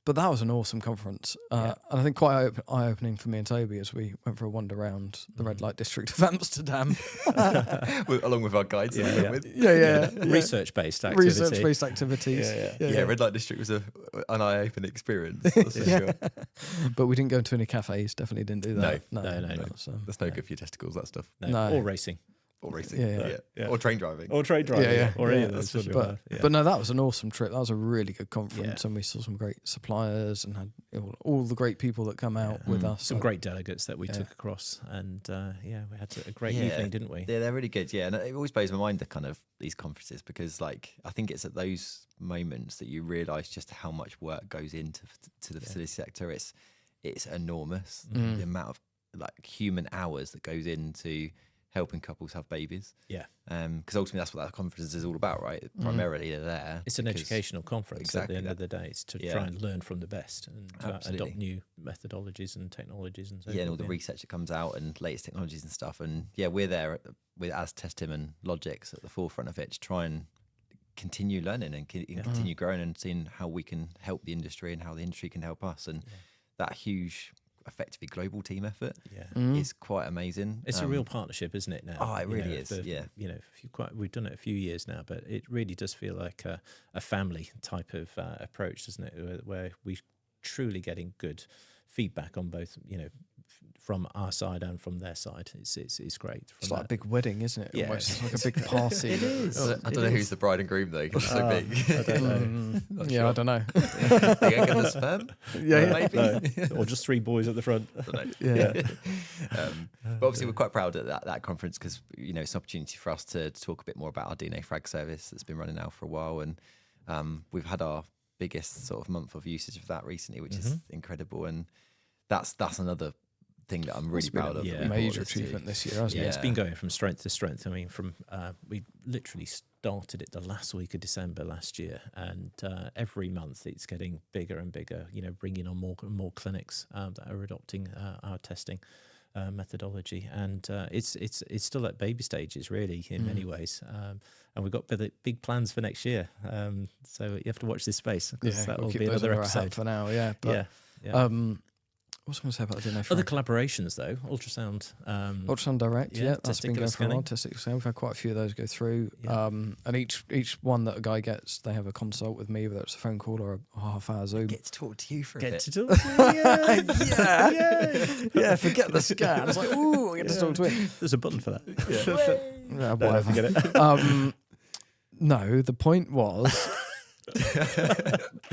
[SPEAKER 1] But that was an awesome conference, and I think quite eye-opening for me and Toby as we went for a wander around the red light district of Amsterdam.
[SPEAKER 3] Along with our guides. that we
[SPEAKER 2] Yeah,
[SPEAKER 3] went
[SPEAKER 1] yeah.
[SPEAKER 3] with.
[SPEAKER 2] Research-based activity.
[SPEAKER 1] Research-based activities.
[SPEAKER 3] Yeah, Red Light District was an eye-opening experience. That's for sure.
[SPEAKER 1] But we didn't go into any cafes. Definitely didn't do that.
[SPEAKER 2] No.
[SPEAKER 1] That's,
[SPEAKER 3] That's no good for your testicles, that stuff.
[SPEAKER 2] No. Or racing.
[SPEAKER 3] Or racing.
[SPEAKER 1] Yeah.
[SPEAKER 2] Yeah.
[SPEAKER 3] Or train driving.
[SPEAKER 2] Or trade driving.
[SPEAKER 1] Yeah.
[SPEAKER 2] Or any of
[SPEAKER 3] that's
[SPEAKER 2] those.
[SPEAKER 3] for
[SPEAKER 2] sort of,
[SPEAKER 1] But no, that was an awesome trip. That was a really good conference,
[SPEAKER 2] Yeah.
[SPEAKER 1] and we saw some great suppliers and had all the great people that come out with us.
[SPEAKER 2] some
[SPEAKER 1] Like,
[SPEAKER 2] great delegates that we
[SPEAKER 1] Yeah.
[SPEAKER 2] took across. And we had a great
[SPEAKER 3] Yeah.
[SPEAKER 2] evening, didn't we?
[SPEAKER 3] Yeah, they're really good. Yeah, and it always blows my mind, the kind of these conferences, because like I think it's at those moments that you realise just how much work goes into to the facility sector. It's enormous, the amount of like human hours that goes into helping couples have babies.
[SPEAKER 2] Yeah.
[SPEAKER 3] Because ultimately that's what that conference is all about, right? Primarily they're there.
[SPEAKER 2] It's an
[SPEAKER 3] because-
[SPEAKER 2] educational conference
[SPEAKER 3] Exactly
[SPEAKER 2] at the end
[SPEAKER 3] that.
[SPEAKER 2] of the day. It's to
[SPEAKER 3] Yeah.
[SPEAKER 2] try and learn from the best and
[SPEAKER 3] Absolutely.
[SPEAKER 2] adopt new methodologies and technologies and so
[SPEAKER 3] Yeah, and all
[SPEAKER 2] forth,
[SPEAKER 3] the research that comes out and latest technologies and stuff. And yeah, we're there with as Testim and Logix at the forefront of it to try and continue learning and continue growing and seeing how we can help the industry and how the industry can help us. And that huge, effectively global team effort
[SPEAKER 2] Yeah.
[SPEAKER 3] is quite amazing.
[SPEAKER 2] It's a real partnership, isn't it? Now,
[SPEAKER 3] Oh, it really is, yeah.
[SPEAKER 2] We've done it a few years now, but it really does feel like a family type of approach, doesn't it? Where we truly getting good feedback on both, from our side and from their side. It's great.
[SPEAKER 1] It's like a big wedding, isn't it?
[SPEAKER 2] Yeah.
[SPEAKER 1] Almost. It's like a big party.
[SPEAKER 2] It is.
[SPEAKER 3] I don't know who's the bride and groom though, because it's so big.
[SPEAKER 2] I don't know.
[SPEAKER 1] Yeah, I don't know.
[SPEAKER 3] The egg and the sperm?
[SPEAKER 1] Yeah,
[SPEAKER 3] Maybe.
[SPEAKER 2] Or just three boys at the front.
[SPEAKER 3] I don't know.
[SPEAKER 1] Yeah.
[SPEAKER 3] But obviously we're quite proud at that conference because it's an opportunity for us to talk a bit more about our DNA frag service that's been running now for a while, and we've had our biggest sort of month of usage of that recently, which is incredible, and that's another thing that I'm really proud of.
[SPEAKER 2] Yeah.
[SPEAKER 3] that we brought
[SPEAKER 1] Major
[SPEAKER 3] this to.
[SPEAKER 1] achievement this year, hasn't
[SPEAKER 2] Yeah,
[SPEAKER 1] it?
[SPEAKER 2] it's been going from strength to strength. I mean, we literally started it the last week of December last year, and every month it's getting bigger and bigger. Bringing on more and more clinics that are adopting our testing methodology, and it's still at baby stages, really, in many ways. And we've got big plans for next year. So you have to watch this space because that
[SPEAKER 1] we'll
[SPEAKER 2] will
[SPEAKER 1] keep
[SPEAKER 2] be
[SPEAKER 1] those
[SPEAKER 2] another
[SPEAKER 1] under our hat
[SPEAKER 2] episode.
[SPEAKER 1] for now. Yeah, but,
[SPEAKER 2] Yeah.
[SPEAKER 1] what was I going to say about the DNA
[SPEAKER 2] Other
[SPEAKER 1] frag?
[SPEAKER 2] collaborations, though, ultrasound.
[SPEAKER 1] Ultrasound Direct,
[SPEAKER 2] yeah,
[SPEAKER 1] yeah, that's been going
[SPEAKER 2] testicular
[SPEAKER 1] for a while.
[SPEAKER 2] scanning.
[SPEAKER 1] Testicular scanning, we've had quite a few of those go through.
[SPEAKER 2] Yeah.
[SPEAKER 1] And each one that a guy gets, they have a consult with me, whether it's a phone call or a half-hour Zoom.
[SPEAKER 3] Get to talk to you for a
[SPEAKER 2] Get
[SPEAKER 3] bit.
[SPEAKER 2] to talk to
[SPEAKER 1] Yeah, forget the scan. It's like, ooh, I get to talk to him.
[SPEAKER 2] There's a button for that.
[SPEAKER 1] Yeah,
[SPEAKER 2] No,
[SPEAKER 1] whatever.
[SPEAKER 2] forget it.
[SPEAKER 1] No, the point was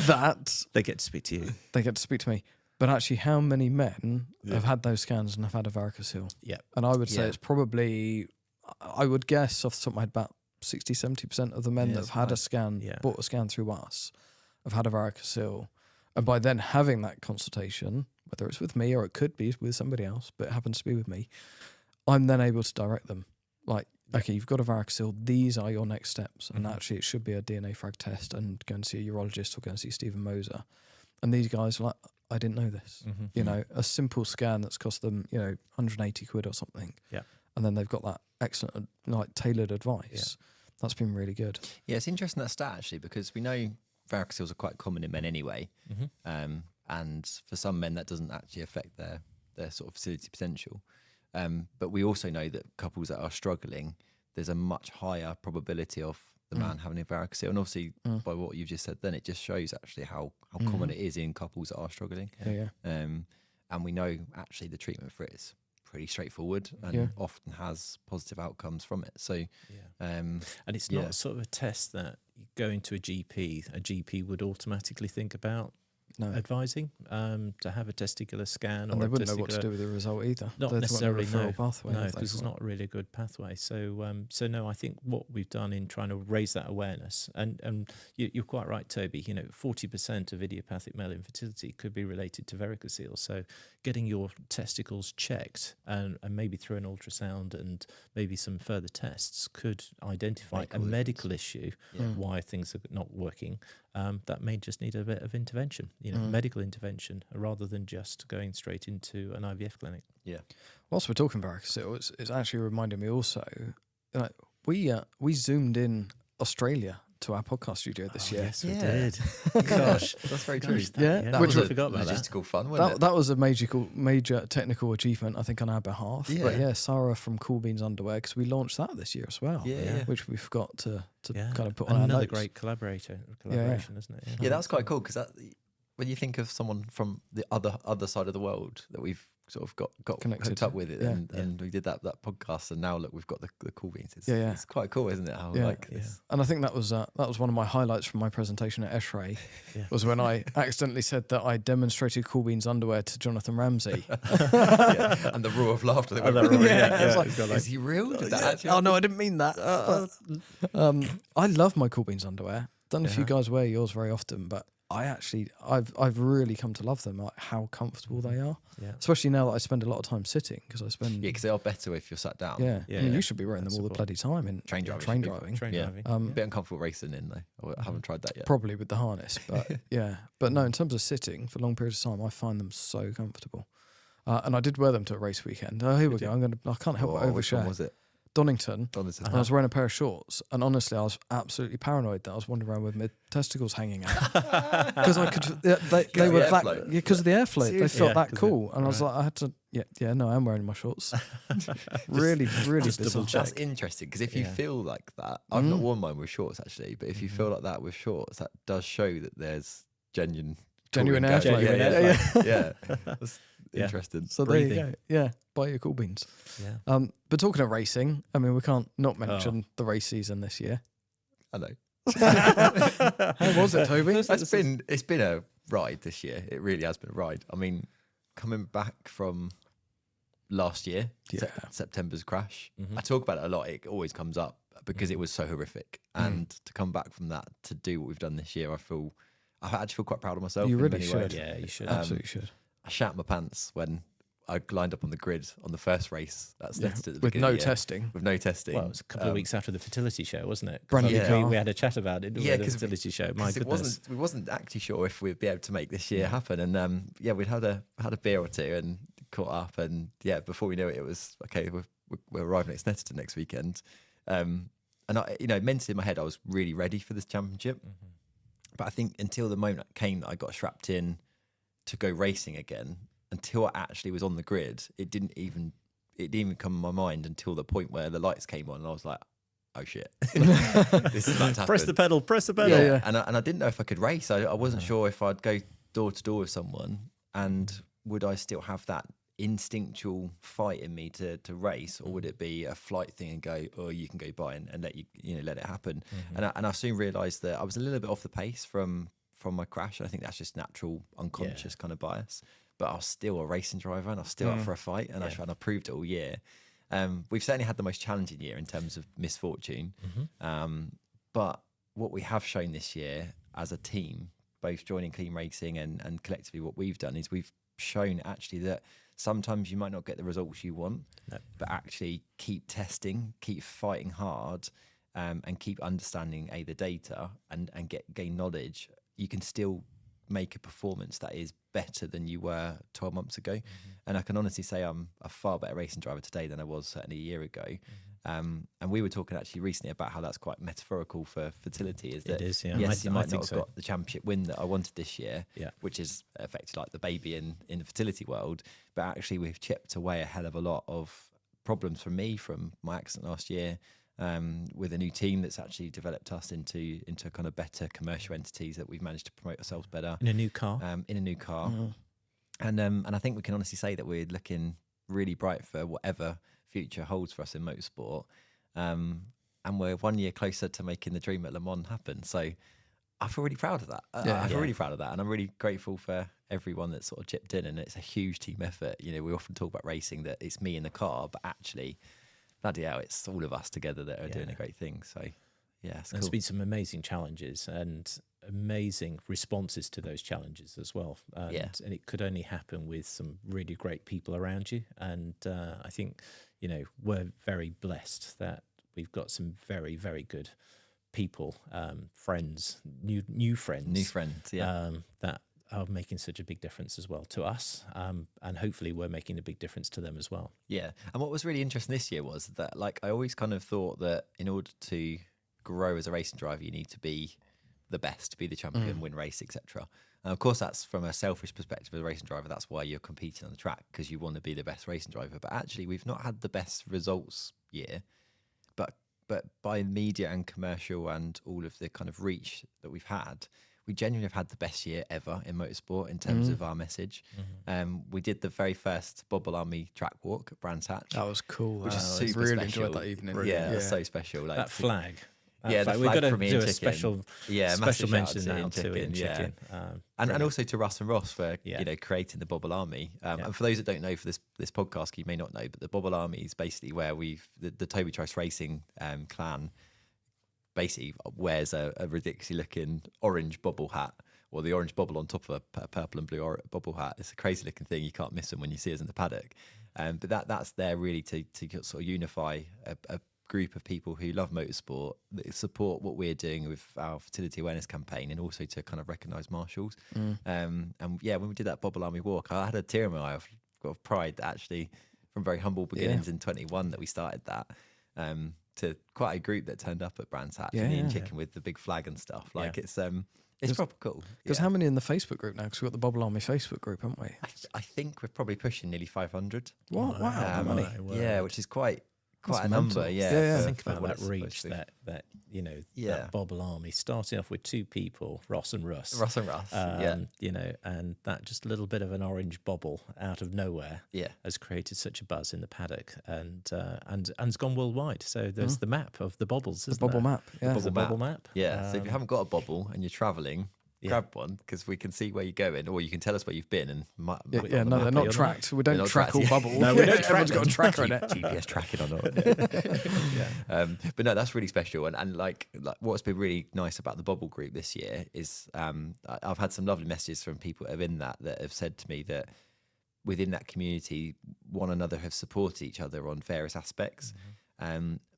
[SPEAKER 1] that
[SPEAKER 2] They get to speak to you.
[SPEAKER 1] they get to speak to me. But actually, how many men have had those scans and have had a varicocele?
[SPEAKER 2] Yeah.
[SPEAKER 1] And I would say
[SPEAKER 3] Yeah.
[SPEAKER 1] it's probably, I would guess off the top of my head, about 60, 70% of the men
[SPEAKER 3] Yeah,
[SPEAKER 1] that
[SPEAKER 3] that's
[SPEAKER 1] have had
[SPEAKER 3] high.
[SPEAKER 1] a scan,
[SPEAKER 2] Yeah.
[SPEAKER 1] bought a scan through us, have had a varicocele. And by then having that consultation, whether it's with me or it could be with somebody else, but it happens to be with me, I'm then able to direct them. Like, okay, you've got a varicocele, these are your next steps. And actually, it should be a DNA frag test and go and see a urologist or go and see Stephen Moser. And these guys are like, I didn't know this. A simple scan that's cost them, 180 quid or something.
[SPEAKER 2] Yeah.
[SPEAKER 1] And then they've got that excellent, tailored advice. That's been really good.
[SPEAKER 3] Yeah, it's interesting that stat actually, because we know varicoceles are quite common in men anyway, and for some men that doesn't actually affect their sort of fertility potential. But we also know that couples that are struggling, there's a much higher probability of the man having a varicocele. And obviously, by what you've just said, then it just shows actually how common it is in couples that are struggling.
[SPEAKER 1] Yeah.
[SPEAKER 3] And we know actually the treatment for it is pretty straightforward and often has positive outcomes from it. So,
[SPEAKER 2] and it's not sort of a test that going to a GP would automatically think about advising to have a testicular scan,
[SPEAKER 1] and
[SPEAKER 2] or
[SPEAKER 1] they wouldn't know what to do with the result either.
[SPEAKER 2] Not necessarily, no,
[SPEAKER 1] pathway,
[SPEAKER 2] because it's not really a good pathway. So, no, I think what we've done in trying to raise that awareness, and you're quite right, Toby. 40% of idiopathic male infertility could be related to varicocele. So, getting your testicles checked and maybe through an ultrasound and maybe some further tests could identify a medical issue why things are not working. That may just need a bit of intervention, medical intervention, rather than just going straight into an IVF clinic.
[SPEAKER 3] Yeah.
[SPEAKER 1] Whilst we're talking varicocele, it's actually reminding me also, we zoomed in Australia to our podcast studio this year.
[SPEAKER 2] Yes, we did. Gosh,
[SPEAKER 3] that's very true.
[SPEAKER 1] Yeah,
[SPEAKER 3] which was
[SPEAKER 2] forgot about
[SPEAKER 3] logistical fun, wasn't it?
[SPEAKER 1] That was a major technical achievement, I think, on our behalf.
[SPEAKER 3] Yeah.
[SPEAKER 1] But Sarah from Cool Beans Underwear, because we launched that this year as well.
[SPEAKER 3] Yeah.
[SPEAKER 1] Which we forgot to kind of put on our
[SPEAKER 2] another
[SPEAKER 1] notes.
[SPEAKER 2] great collaboration, isn't it?
[SPEAKER 3] Yeah, that was quite cool because when you think of someone from the other side of the world that we've sort of got hooked up with it, and we did that podcast, and now look, we've got the Cool Beans. It's quite cool, isn't it? How this.
[SPEAKER 1] And I think that was one of my highlights from my presentation at ESHRE, was when I accidentally said that I demonstrated Cool Beans underwear to Jonathan Ramsey.
[SPEAKER 3] And the roar of laughter. They went, is he real? Did that actually
[SPEAKER 1] oh no, I didn't mean that. I love my Cool Beans underwear. Don't know if you guys wear yours very often, but I've really come to love them, like how comfortable they are.
[SPEAKER 2] Yeah.
[SPEAKER 1] Especially now that I spend a lot of time sitting, because I spend.
[SPEAKER 3] Yeah, because they are better if you're sat down.
[SPEAKER 1] Yeah. I mean, you should be wearing them all the bloody time in
[SPEAKER 3] train driving.
[SPEAKER 2] Train driving.
[SPEAKER 3] A bit uncomfortable racing in though. I haven't tried that yet.
[SPEAKER 1] Probably with the harness, but But no, in terms of sitting for long periods of time, I find them so comfortable. And I did wear them to a race weekend. Oh, here we go. I can't help but overshare.
[SPEAKER 3] Which one was it?
[SPEAKER 1] Donington. And I was wearing a pair of shorts, and honestly, I was absolutely paranoid that I was wandering around with my testicles hanging out because I could. They were that because of the airflow. Seriously? They felt that cool, and I was like, I had to. No, I'm wearing my shorts. really bizarre.
[SPEAKER 3] That's interesting because if you feel like that, I've not worn mine with shorts actually, but if you feel like that with shorts, that does show that there's genuine
[SPEAKER 1] airflow.
[SPEAKER 3] Yeah. That's interesting.
[SPEAKER 1] So there you go. Yeah, buy your Cool Beans.
[SPEAKER 2] Yeah.
[SPEAKER 1] But talking of racing, I mean, we can't not mention the race season this year.
[SPEAKER 3] I know.
[SPEAKER 1] How was it, Toby?
[SPEAKER 3] It's been a ride this year. It really has been a ride. I mean, coming back from last year, September's crash, I talk about it a lot. It always comes up because it was so horrific. And to come back from that to do what we've done this year, I actually feel quite proud of myself.
[SPEAKER 1] You really should.
[SPEAKER 2] Ways. Yeah, you should.
[SPEAKER 1] Absolutely should.
[SPEAKER 3] I shat my pants when I lined up on the grid on the first race. That's
[SPEAKER 1] with no testing.
[SPEAKER 3] With no testing.
[SPEAKER 2] Well, it was a couple of weeks after the fertility show, wasn't it?
[SPEAKER 1] Brand new car.
[SPEAKER 2] We had a chat about it. The fertility show. My goodness,
[SPEAKER 3] we wasn't actually sure if we'd be able to make this year happen. And we'd had a beer or two and caught up. And before we knew it, it was okay. We're arriving at Snetterton next weekend. And I, mentally in my head, I was really ready for this championship. But I think until the moment came that I got strapped in to go racing again, until I actually was on the grid, it didn't even come in my mind until the point where the lights came on, and I was like, "Oh shit, this is about to happen."
[SPEAKER 2] Press the pedal.
[SPEAKER 1] Yeah.
[SPEAKER 3] And I didn't know if I could race. I wasn't sure if I'd go door to door with someone, and would I still have that instinctual fight in me to race, or would it be a flight thing and go, "Oh, you can go by and let let it happen." And I soon realised that I was a little bit off the pace from my crash. And I think that's just natural, unconscious kind of bias. But I was still a racing driver, and I was still up for a fight, and I proved it all year. We've certainly had the most challenging year in terms of misfortune. But what we have shown this year as a team, both joining Clean Racing and collectively what we've done, is we've shown actually that sometimes you might not get the results you want, but actually keep testing, keep fighting hard, and keep understanding the data and gain knowledge. You can still make a performance that is better than you were 12 months ago. And I can honestly say I'm a far better racing driver today than I was certainly a year ago. And we were talking actually recently about how that's quite metaphorical for fertility. Is that
[SPEAKER 2] it is, yeah.
[SPEAKER 3] Yes, you might
[SPEAKER 2] think
[SPEAKER 3] not have got the championship win that I wanted this year,
[SPEAKER 2] yeah,
[SPEAKER 3] which is effectively like the baby in the fertility world. But actually we've chipped away a hell of a lot of problems from me from my accident last year, with a new team that's actually developed us into kind of better commercial entities that we've managed to promote ourselves better
[SPEAKER 2] In a new car.
[SPEAKER 3] in a new car. And I think we can honestly say that we're looking really bright for whatever future holds for us in motorsport. And we're 1 year closer to making the dream at Le Mans happen. So I feel really proud of that. I feel really proud of that. And I'm really grateful for everyone that sort of chipped in. And it's a huge team effort. You know, we often talk about racing that it's me in the car, but actually, bloody hell, it's all of us together that are doing a great thing. So, yeah, it's cool.
[SPEAKER 2] There's been some amazing challenges and amazing responses to those challenges as well. And it could only happen with some really great people around you. And I think, you know, we're very blessed that we've got some very, very good people, friends, new friends, that are making such a big difference as well to us, and hopefully we're making a big difference to them as well.
[SPEAKER 3] Yeah, and what was really interesting this year was that, like, I always kind of thought that in order to grow as a racing driver, you need to be the best, be the champion, win race, etc. And of course, that's from a selfish perspective as a racing driver. That's why you're competing on the track, because you want to be the best racing driver. But actually, we've not had the best results year, but by media and commercial and all of the kind of reach that we've had, we genuinely have had the best year ever in motorsport in terms of our message. We did the very first Bobble Army track walk at Brands Hatch.
[SPEAKER 1] That was cool.
[SPEAKER 3] Which is super
[SPEAKER 1] really
[SPEAKER 3] special.
[SPEAKER 1] enjoyed that evening.
[SPEAKER 3] Yeah, it was so special. Like,
[SPEAKER 2] That flag.
[SPEAKER 3] the
[SPEAKER 2] we've
[SPEAKER 3] flag
[SPEAKER 2] got to
[SPEAKER 3] from Ian
[SPEAKER 2] do a
[SPEAKER 3] Chicken.
[SPEAKER 2] special
[SPEAKER 3] massive
[SPEAKER 2] mention
[SPEAKER 3] shout out
[SPEAKER 2] now to Ian Chicken.
[SPEAKER 3] And also to Russ and Ross for you know, creating the Bobble Army. And for those that don't know, for this podcast, you may not know, but the Bobble Army is basically where the Toby Trice Racing clan basically wears a ridiculously looking orange bobble hat, or the orange bobble on top of a purple and blue bobble hat. It's a crazy looking thing. You can't miss them when you see us in the paddock. But that's there really to sort of unify a group of people who love motorsport, that support what we're doing with our fertility awareness campaign, and also to kind of recognise marshals. And yeah, when we did that Bobble Army walk, I had a tear in my eye of pride that actually, from very humble beginnings in 21, that we started that. To quite a group that turned up at Brands Hatch and Ian Chicken with the big flag and stuff. Like it's proper cool.
[SPEAKER 1] Because how many in the Facebook group now? Because we've got the Bobble Army Facebook group, haven't we?
[SPEAKER 3] I think we're probably pushing nearly 500.
[SPEAKER 1] What? Wow, how many?
[SPEAKER 3] Yeah, which is quite a
[SPEAKER 1] mental.
[SPEAKER 3] number. Yeah.
[SPEAKER 2] Think about that reach, that you know, that Bobble Army, starting off with two people, Ross and Russ. You know, and that just little bit of an orange bobble out of nowhere has created such a buzz in the paddock, and it's gone worldwide. So there's the map of the bobbles,
[SPEAKER 1] the Bobble map. Yeah.
[SPEAKER 2] The Bobble map.
[SPEAKER 3] Yeah. So if you haven't got a bobble and you're travelling, grab one, because we can see where you're going, or you can tell us where you've been. And
[SPEAKER 1] no, they're not tracked. We don't track all bubbles.
[SPEAKER 2] No, we don't track.
[SPEAKER 1] Everyone's got a tracker in it.
[SPEAKER 3] GPS tracking or not. But no, that's really special. And like what's been really nice about the Bobble group this year is I've had some lovely messages from people that are in that have said to me that within that community, one another have supported each other on various aspects,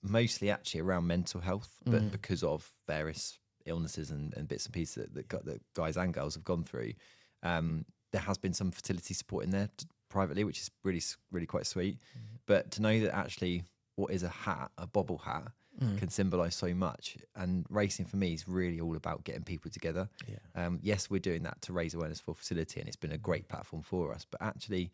[SPEAKER 3] mostly actually around mental health, but because of various illnesses and bits and pieces that guys and girls have gone through, there has been some fertility support in there privately, which is really quite sweet. But to know that actually what is a bobble hat can symbolise so much, and racing for me is really all about getting people together. Yes, we're doing that to raise awareness for fertility, and it's been a great platform for us, but actually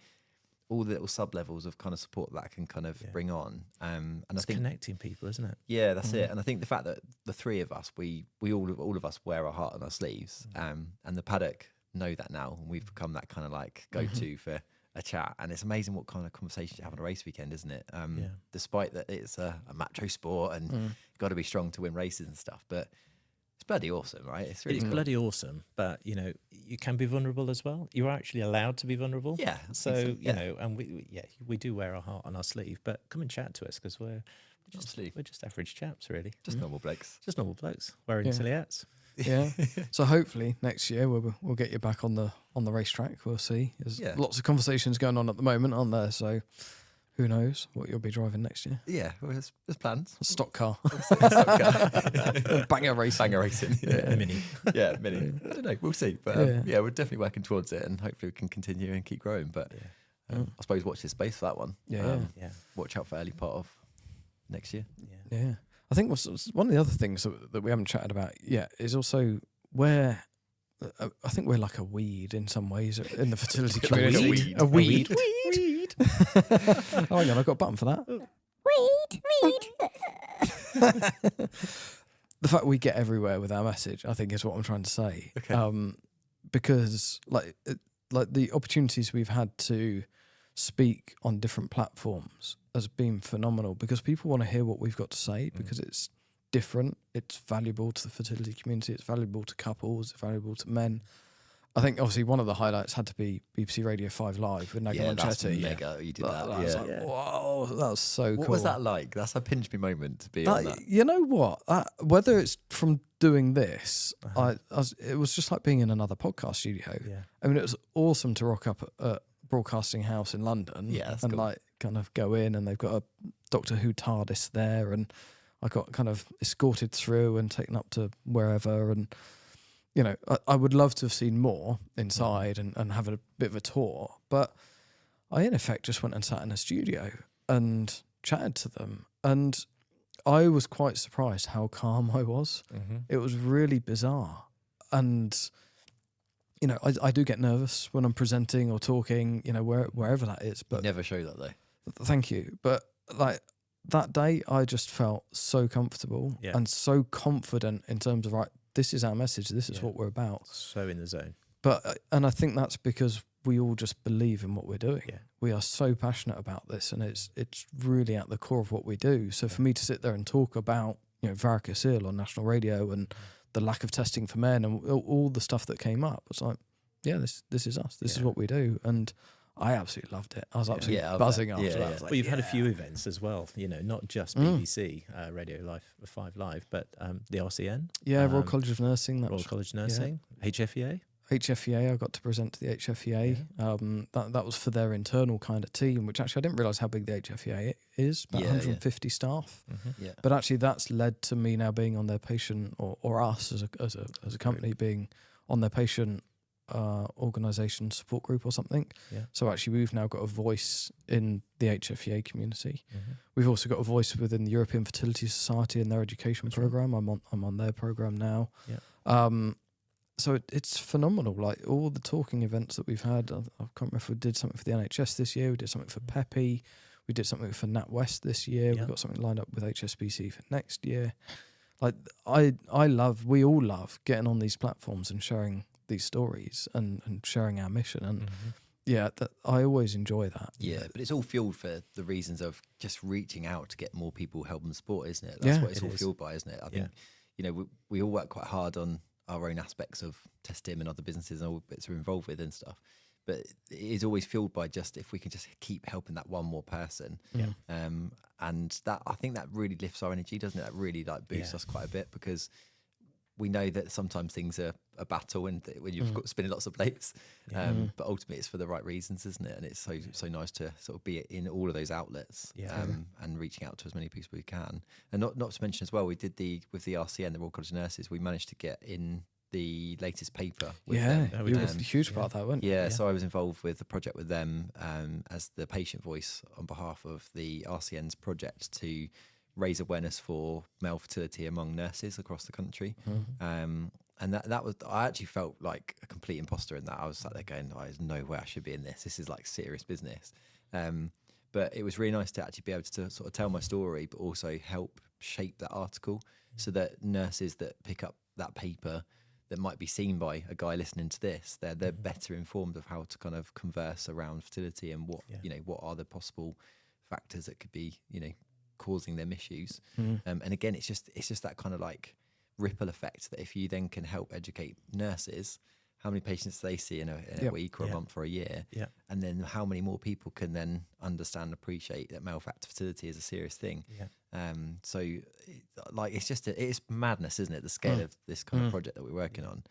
[SPEAKER 3] all the little sub levels of kind of support that can kind of bring on. And
[SPEAKER 2] it's
[SPEAKER 3] I think
[SPEAKER 2] connecting people, isn't it?
[SPEAKER 3] Yeah, that's it. And I think the fact that the three of us, we all of us wear our heart on our sleeves, and the paddock know that now, and we've become that kind of like go-to for a chat. And it's amazing what kind of conversations you have on a race weekend, isn't it? Despite that it's a macho sport and you've got to be strong to win races and stuff, but it's bloody awesome, right? It's really cool.
[SPEAKER 2] Bloody awesome, but you know, you can be vulnerable as well. You're actually allowed to be vulnerable.
[SPEAKER 3] Yeah.
[SPEAKER 2] So you know, and we do wear our heart on our sleeve. But come and chat to us, because we're just average chaps, really.
[SPEAKER 3] Just normal blokes.
[SPEAKER 2] Just normal blokes wearing silly hats.
[SPEAKER 1] Yeah. So hopefully next year we'll get you back on the racetrack. We'll see. There's lots of conversations going on at the moment, aren't there? So who knows what you'll be driving next year?
[SPEAKER 3] Yeah, well, there's plans.
[SPEAKER 1] A stock car.
[SPEAKER 3] Banger racing.
[SPEAKER 2] Yeah. Mini.
[SPEAKER 3] Yeah, mini. I don't know. We'll see. But we're definitely working towards it, and hopefully we can continue and keep growing. But I suppose watch this space for that one.
[SPEAKER 1] Yeah.
[SPEAKER 3] Watch out for early part of next year.
[SPEAKER 1] Yeah. I think one of the other things that we haven't chatted about yet is also where I think we're like a weed in some ways in the fertility community. A weed. Oh, hang on, I've got a button for that.
[SPEAKER 4] Weed.
[SPEAKER 1] The fact we get everywhere with our message, I think, is what I'm trying to say.
[SPEAKER 3] Okay.
[SPEAKER 1] Because like the opportunities we've had to speak on different platforms has been phenomenal, because people want to hear what we've got to say, because it's different, it's valuable to the fertility community, it's valuable to couples, it's valuable to men. I think obviously one of the highlights had to be BBC Radio 5 Live with Naga
[SPEAKER 3] that's
[SPEAKER 1] Manchetti.
[SPEAKER 3] mega. You did that.
[SPEAKER 1] was
[SPEAKER 3] Yeah.
[SPEAKER 1] like, whoa, that was so cool.
[SPEAKER 3] What was that like? That's a pinch me moment to be on that.
[SPEAKER 1] You know what? Whether it's from doing this, it was just like being in another podcast studio.
[SPEAKER 2] Yeah.
[SPEAKER 1] I mean, it was awesome to rock up at Broadcasting House in London,
[SPEAKER 3] Yeah, that's
[SPEAKER 1] and
[SPEAKER 3] cool.
[SPEAKER 1] like kind of go in, and they've got a Doctor Who TARDIS there, and I got kind of escorted through and taken up to wherever, and you know, I would love to have seen more inside and have a bit of a tour, but I in effect just went and sat in a studio and chatted to them, and I was quite surprised how calm I was.
[SPEAKER 2] Mm-hmm.
[SPEAKER 1] It was really bizarre, and you know, I do get nervous when I'm presenting or talking, you know, wherever that is. But
[SPEAKER 3] You never show that though.
[SPEAKER 1] thank you. But like that day, I just felt so comfortable and so confident in terms of, right, this is our message, this is what we're about.
[SPEAKER 2] So in the zone.
[SPEAKER 1] But and I think that's because we all just believe in what we're doing.
[SPEAKER 2] Yeah.
[SPEAKER 1] We are so passionate about this, and it's really at the core of what we do. So for me to sit there and talk about, you know, varicocele on national radio and the lack of testing for men and all the stuff that came up, it's like, yeah, this is us. This is what we do. And I absolutely loved it. I was absolutely buzzing after that. I was like,
[SPEAKER 2] Well, you've had a few events as well, you know, not just BBC Radio Live 5 Live, but the RCN.
[SPEAKER 1] Yeah, Royal College of Nursing.
[SPEAKER 2] Royal College of Nursing, HFEA.
[SPEAKER 1] HFEA, I got to present to the HFEA. That was for their internal kind of team, which actually I didn't realise how big the HFEA is, about 150 staff.
[SPEAKER 3] Yeah.
[SPEAKER 1] But actually that's led to me now being on their patient, or us as a company being on their patient organisation support group or something.
[SPEAKER 2] Yeah.
[SPEAKER 1] So actually we've now got a voice in the HFEA community. We've also got a voice within the European Fertility Society and their education programme. I'm on their programme now.
[SPEAKER 2] Yeah.
[SPEAKER 1] So it's phenomenal. Like all the talking events that we've had, I can't remember if we did something for the NHS this year. We did something for PEPI. We did something for NatWest this year. We've got something lined up with HSBC for next year. Like we all love getting on these platforms and sharing these stories and sharing our mission. And I always enjoy that.
[SPEAKER 3] Yeah, but it's all fueled for the reasons of just reaching out to get more people helping sport, isn't it? That's what it's all fueled by, isn't it? I think, you know, we all work quite hard on our own aspects of Testim and other businesses and all bits we're involved with and stuff. But it is always fueled by just if we can just keep helping that one more person.
[SPEAKER 2] Yeah.
[SPEAKER 3] And that, I think that really lifts our energy, doesn't it? That really like boosts us quite a bit, because we know that sometimes things are a battle and when you've got spinning lots of plates, but ultimately it's for the right reasons, isn't it? And it's so nice to sort of be in all of those outlets and reaching out to as many people as we can. And not to mention as well, we did with the RCN, the Royal College of Nurses, we managed to get in the latest paper with them.
[SPEAKER 1] You were a huge part of that, weren't you?
[SPEAKER 3] Yeah, so I was involved with the project with them as the patient voice on behalf of the RCN's project to raise awareness for male fertility among nurses across the country. And that was, I actually felt like a complete imposter in that. I was sat there going, there's no way I should be in this. This is like serious business. But it was really nice to actually be able to sort of tell my story, but also help shape that article so that nurses that pick up that paper that might be seen by a guy listening to this, they're better informed of how to kind of converse around fertility and what, you know, what are the possible factors that could be, you know, causing them issues. And again, it's just that kind of like ripple effect that if you then can help educate nurses, how many patients they see in a week or a month or a year, and then how many more people can then understand and appreciate that male factor fertility is a serious thing. So like it's madness, isn't it, the scale of this kind of project that we're working on.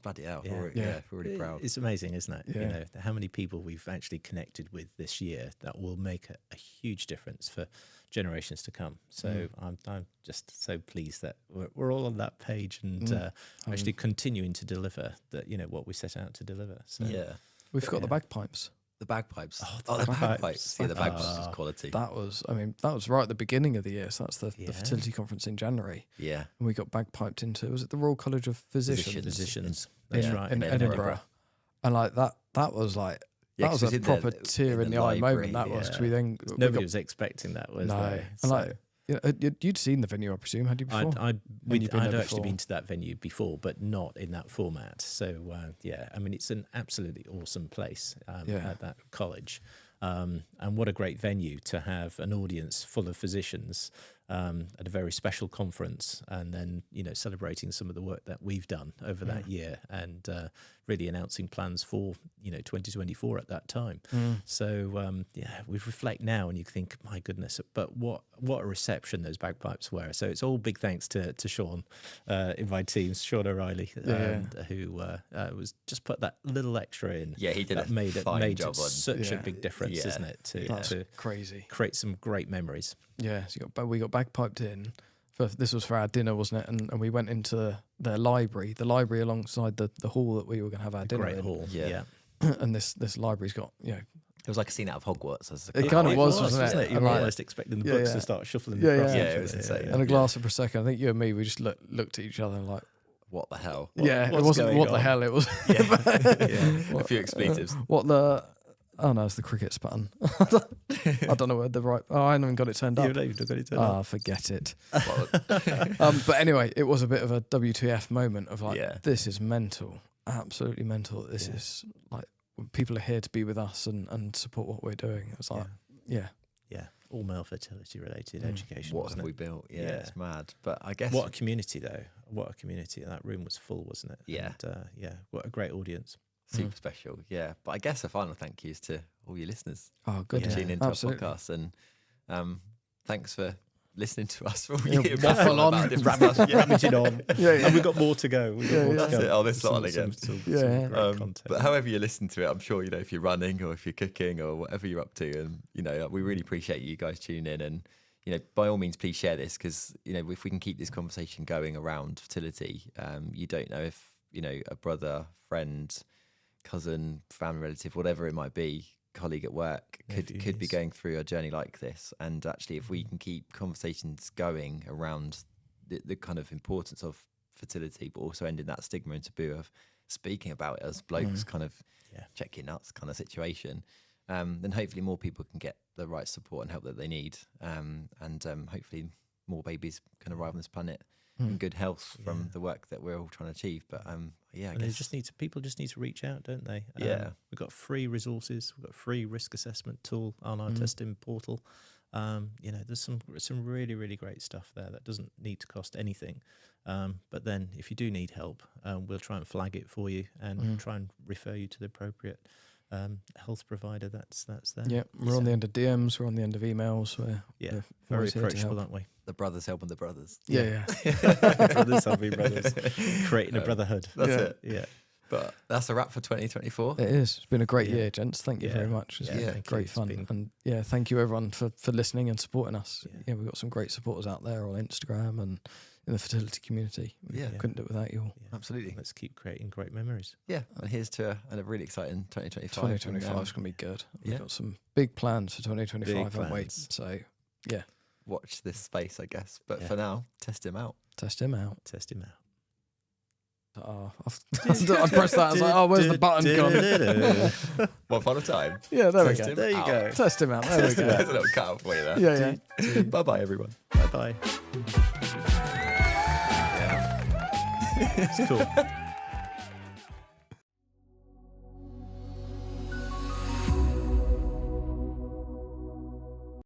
[SPEAKER 3] Bloody hell. We're really proud.
[SPEAKER 2] It's amazing, isn't it? You know, how many people we've actually connected with this year that will make a huge difference for generations to come. So I'm just so pleased that we're all on that page and actually continuing to deliver that, you know, what we set out to deliver. So
[SPEAKER 1] We've got the bagpipes.
[SPEAKER 3] The bagpipes.
[SPEAKER 2] Oh,
[SPEAKER 3] the bagpipes. Yeah, the bagpipes was quality.
[SPEAKER 1] That was right at the beginning of the year. So that's the fertility conference in January.
[SPEAKER 3] Yeah.
[SPEAKER 1] And we got bagpiped into, was it the Royal College of Physicians?
[SPEAKER 2] That's right.
[SPEAKER 1] In Edinburgh. And like that was like, that was a proper tear in the eye moment. That was, because we then...
[SPEAKER 2] Nobody was expecting that, was
[SPEAKER 1] no.
[SPEAKER 2] there?
[SPEAKER 1] And like, you'd seen the venue, I presume, had you before?
[SPEAKER 2] I'd
[SPEAKER 1] you've been
[SPEAKER 2] actually
[SPEAKER 1] there before.
[SPEAKER 2] been to that venue before, but not in that format. So yeah, I mean, it's an absolutely awesome place at that college, and what a great venue to have an audience full of physicians at a very special conference, and then celebrating some of the work that we've done over that year, and really announcing plans for 2024 at that time. So yeah, we reflect now and you think, my goodness, but what a reception those bagpipes were. So it's all big thanks to Sean in my team, Sean O'Reilly, who was just put that little extra in.
[SPEAKER 3] Yeah, he did
[SPEAKER 2] that
[SPEAKER 3] a
[SPEAKER 2] made
[SPEAKER 3] fine job on.
[SPEAKER 2] such a big difference, isn't it? To
[SPEAKER 1] crazy.
[SPEAKER 2] create some great memories.
[SPEAKER 1] Yeah, so we got bagpiped in. This was for our dinner, wasn't it? And we went into their library, the library alongside the hall that we were going to have our dinner
[SPEAKER 2] Great
[SPEAKER 1] in.
[SPEAKER 2] hall, yeah.
[SPEAKER 1] And this library's got,
[SPEAKER 3] It was like a scene out of Hogwarts.
[SPEAKER 1] It kind of was, wasn't it?
[SPEAKER 2] You were almost expecting the books to start shuffling across.
[SPEAKER 3] Yeah, it was insane.
[SPEAKER 1] And a glass of Prosecco. I think you and me, we just looked at each other and like,
[SPEAKER 3] what the hell?
[SPEAKER 1] it wasn't what the hell, it was.
[SPEAKER 3] A few expletives.
[SPEAKER 1] It's the crickets button. I don't know where the right. Oh, I haven't even got it turned up.
[SPEAKER 2] You've got it turned up.
[SPEAKER 1] Forget it. But anyway, it was a bit of a WTF moment of like, this is mental, absolutely mental. This is like, people are here to be with us and support what we're doing. It was like, yeah,
[SPEAKER 2] all male fertility related education.
[SPEAKER 3] What have we built? Yeah, it's mad. But I guess
[SPEAKER 2] what a community though. What a community. That room was full, wasn't it?
[SPEAKER 3] Yeah.
[SPEAKER 2] And, what a great audience.
[SPEAKER 3] Super special, yeah. But I guess a final thank you is to all your listeners.
[SPEAKER 1] Oh, good.
[SPEAKER 3] For tuning into
[SPEAKER 1] Absolutely.
[SPEAKER 3] our podcast, and thanks for listening to us for all
[SPEAKER 1] Yeah,
[SPEAKER 3] year.
[SPEAKER 1] waffle on,
[SPEAKER 2] Rummaging on. And we've got more to go.
[SPEAKER 3] That's it. Oh, this lot again.
[SPEAKER 2] Some great content.
[SPEAKER 3] But however you listen to it, I'm sure if you're running or if you're cooking or whatever you're up to, and we really appreciate you guys tuning in, and by all means, please share this, because if we can keep this conversation going around fertility, you don't know if a brother, friend, cousin, family relative, whatever it might be, colleague at work could be going through a journey like this. And actually, if we can keep conversations going around the kind of importance of fertility, but also ending that stigma and taboo of speaking about it as blokes kind of check your nuts kind of situation, then hopefully more people can get the right support and help that they need, and hopefully more babies can arrive on this planet in good health from the work that we're all trying to achieve. But I guess
[SPEAKER 2] people just need to reach out, don't they? We've got free resources. We've got a free risk assessment tool on our testing portal. There's some really, really great stuff there that doesn't need to cost anything. But then if you do need help, we'll try and flag it for you and try and refer you to the appropriate health provider that's there.
[SPEAKER 1] Yeah, we're on the end of DMs, we're on the end of emails. We're
[SPEAKER 2] very approachable, aren't we?
[SPEAKER 3] The brothers helping the brothers.
[SPEAKER 1] Yeah.
[SPEAKER 2] Brothers helping brothers, creating a brotherhood.
[SPEAKER 3] That's it.
[SPEAKER 2] Yeah.
[SPEAKER 3] But that's a wrap for 2024.
[SPEAKER 1] It is. It's been a great year, gents. Thank you very much. It's been
[SPEAKER 2] thank
[SPEAKER 1] great
[SPEAKER 2] you.
[SPEAKER 1] fun. And thank you everyone for listening and supporting us. Yeah, we've got some great supporters out there on Instagram and in the fertility community. We couldn't do it without you all.
[SPEAKER 2] Yeah.
[SPEAKER 3] Absolutely.
[SPEAKER 2] Let's keep creating great memories.
[SPEAKER 3] Yeah. And here's to a really exciting 2025.
[SPEAKER 1] 2025 is going to be good. We've got some big plans for 2025, haven't we? So,
[SPEAKER 3] watch this space, I guess. But for now, test him out.
[SPEAKER 1] Test him out. I pressed that. I was like, where's the button gone?
[SPEAKER 3] One final time.
[SPEAKER 1] Yeah, there we
[SPEAKER 3] Test
[SPEAKER 1] go.
[SPEAKER 3] him
[SPEAKER 2] There you
[SPEAKER 3] out.
[SPEAKER 2] go.
[SPEAKER 1] Test him out. There we go.
[SPEAKER 3] There's a little cut out for you there.
[SPEAKER 1] Yeah.
[SPEAKER 3] Bye-bye, everyone.
[SPEAKER 2] Bye-bye. It's cool.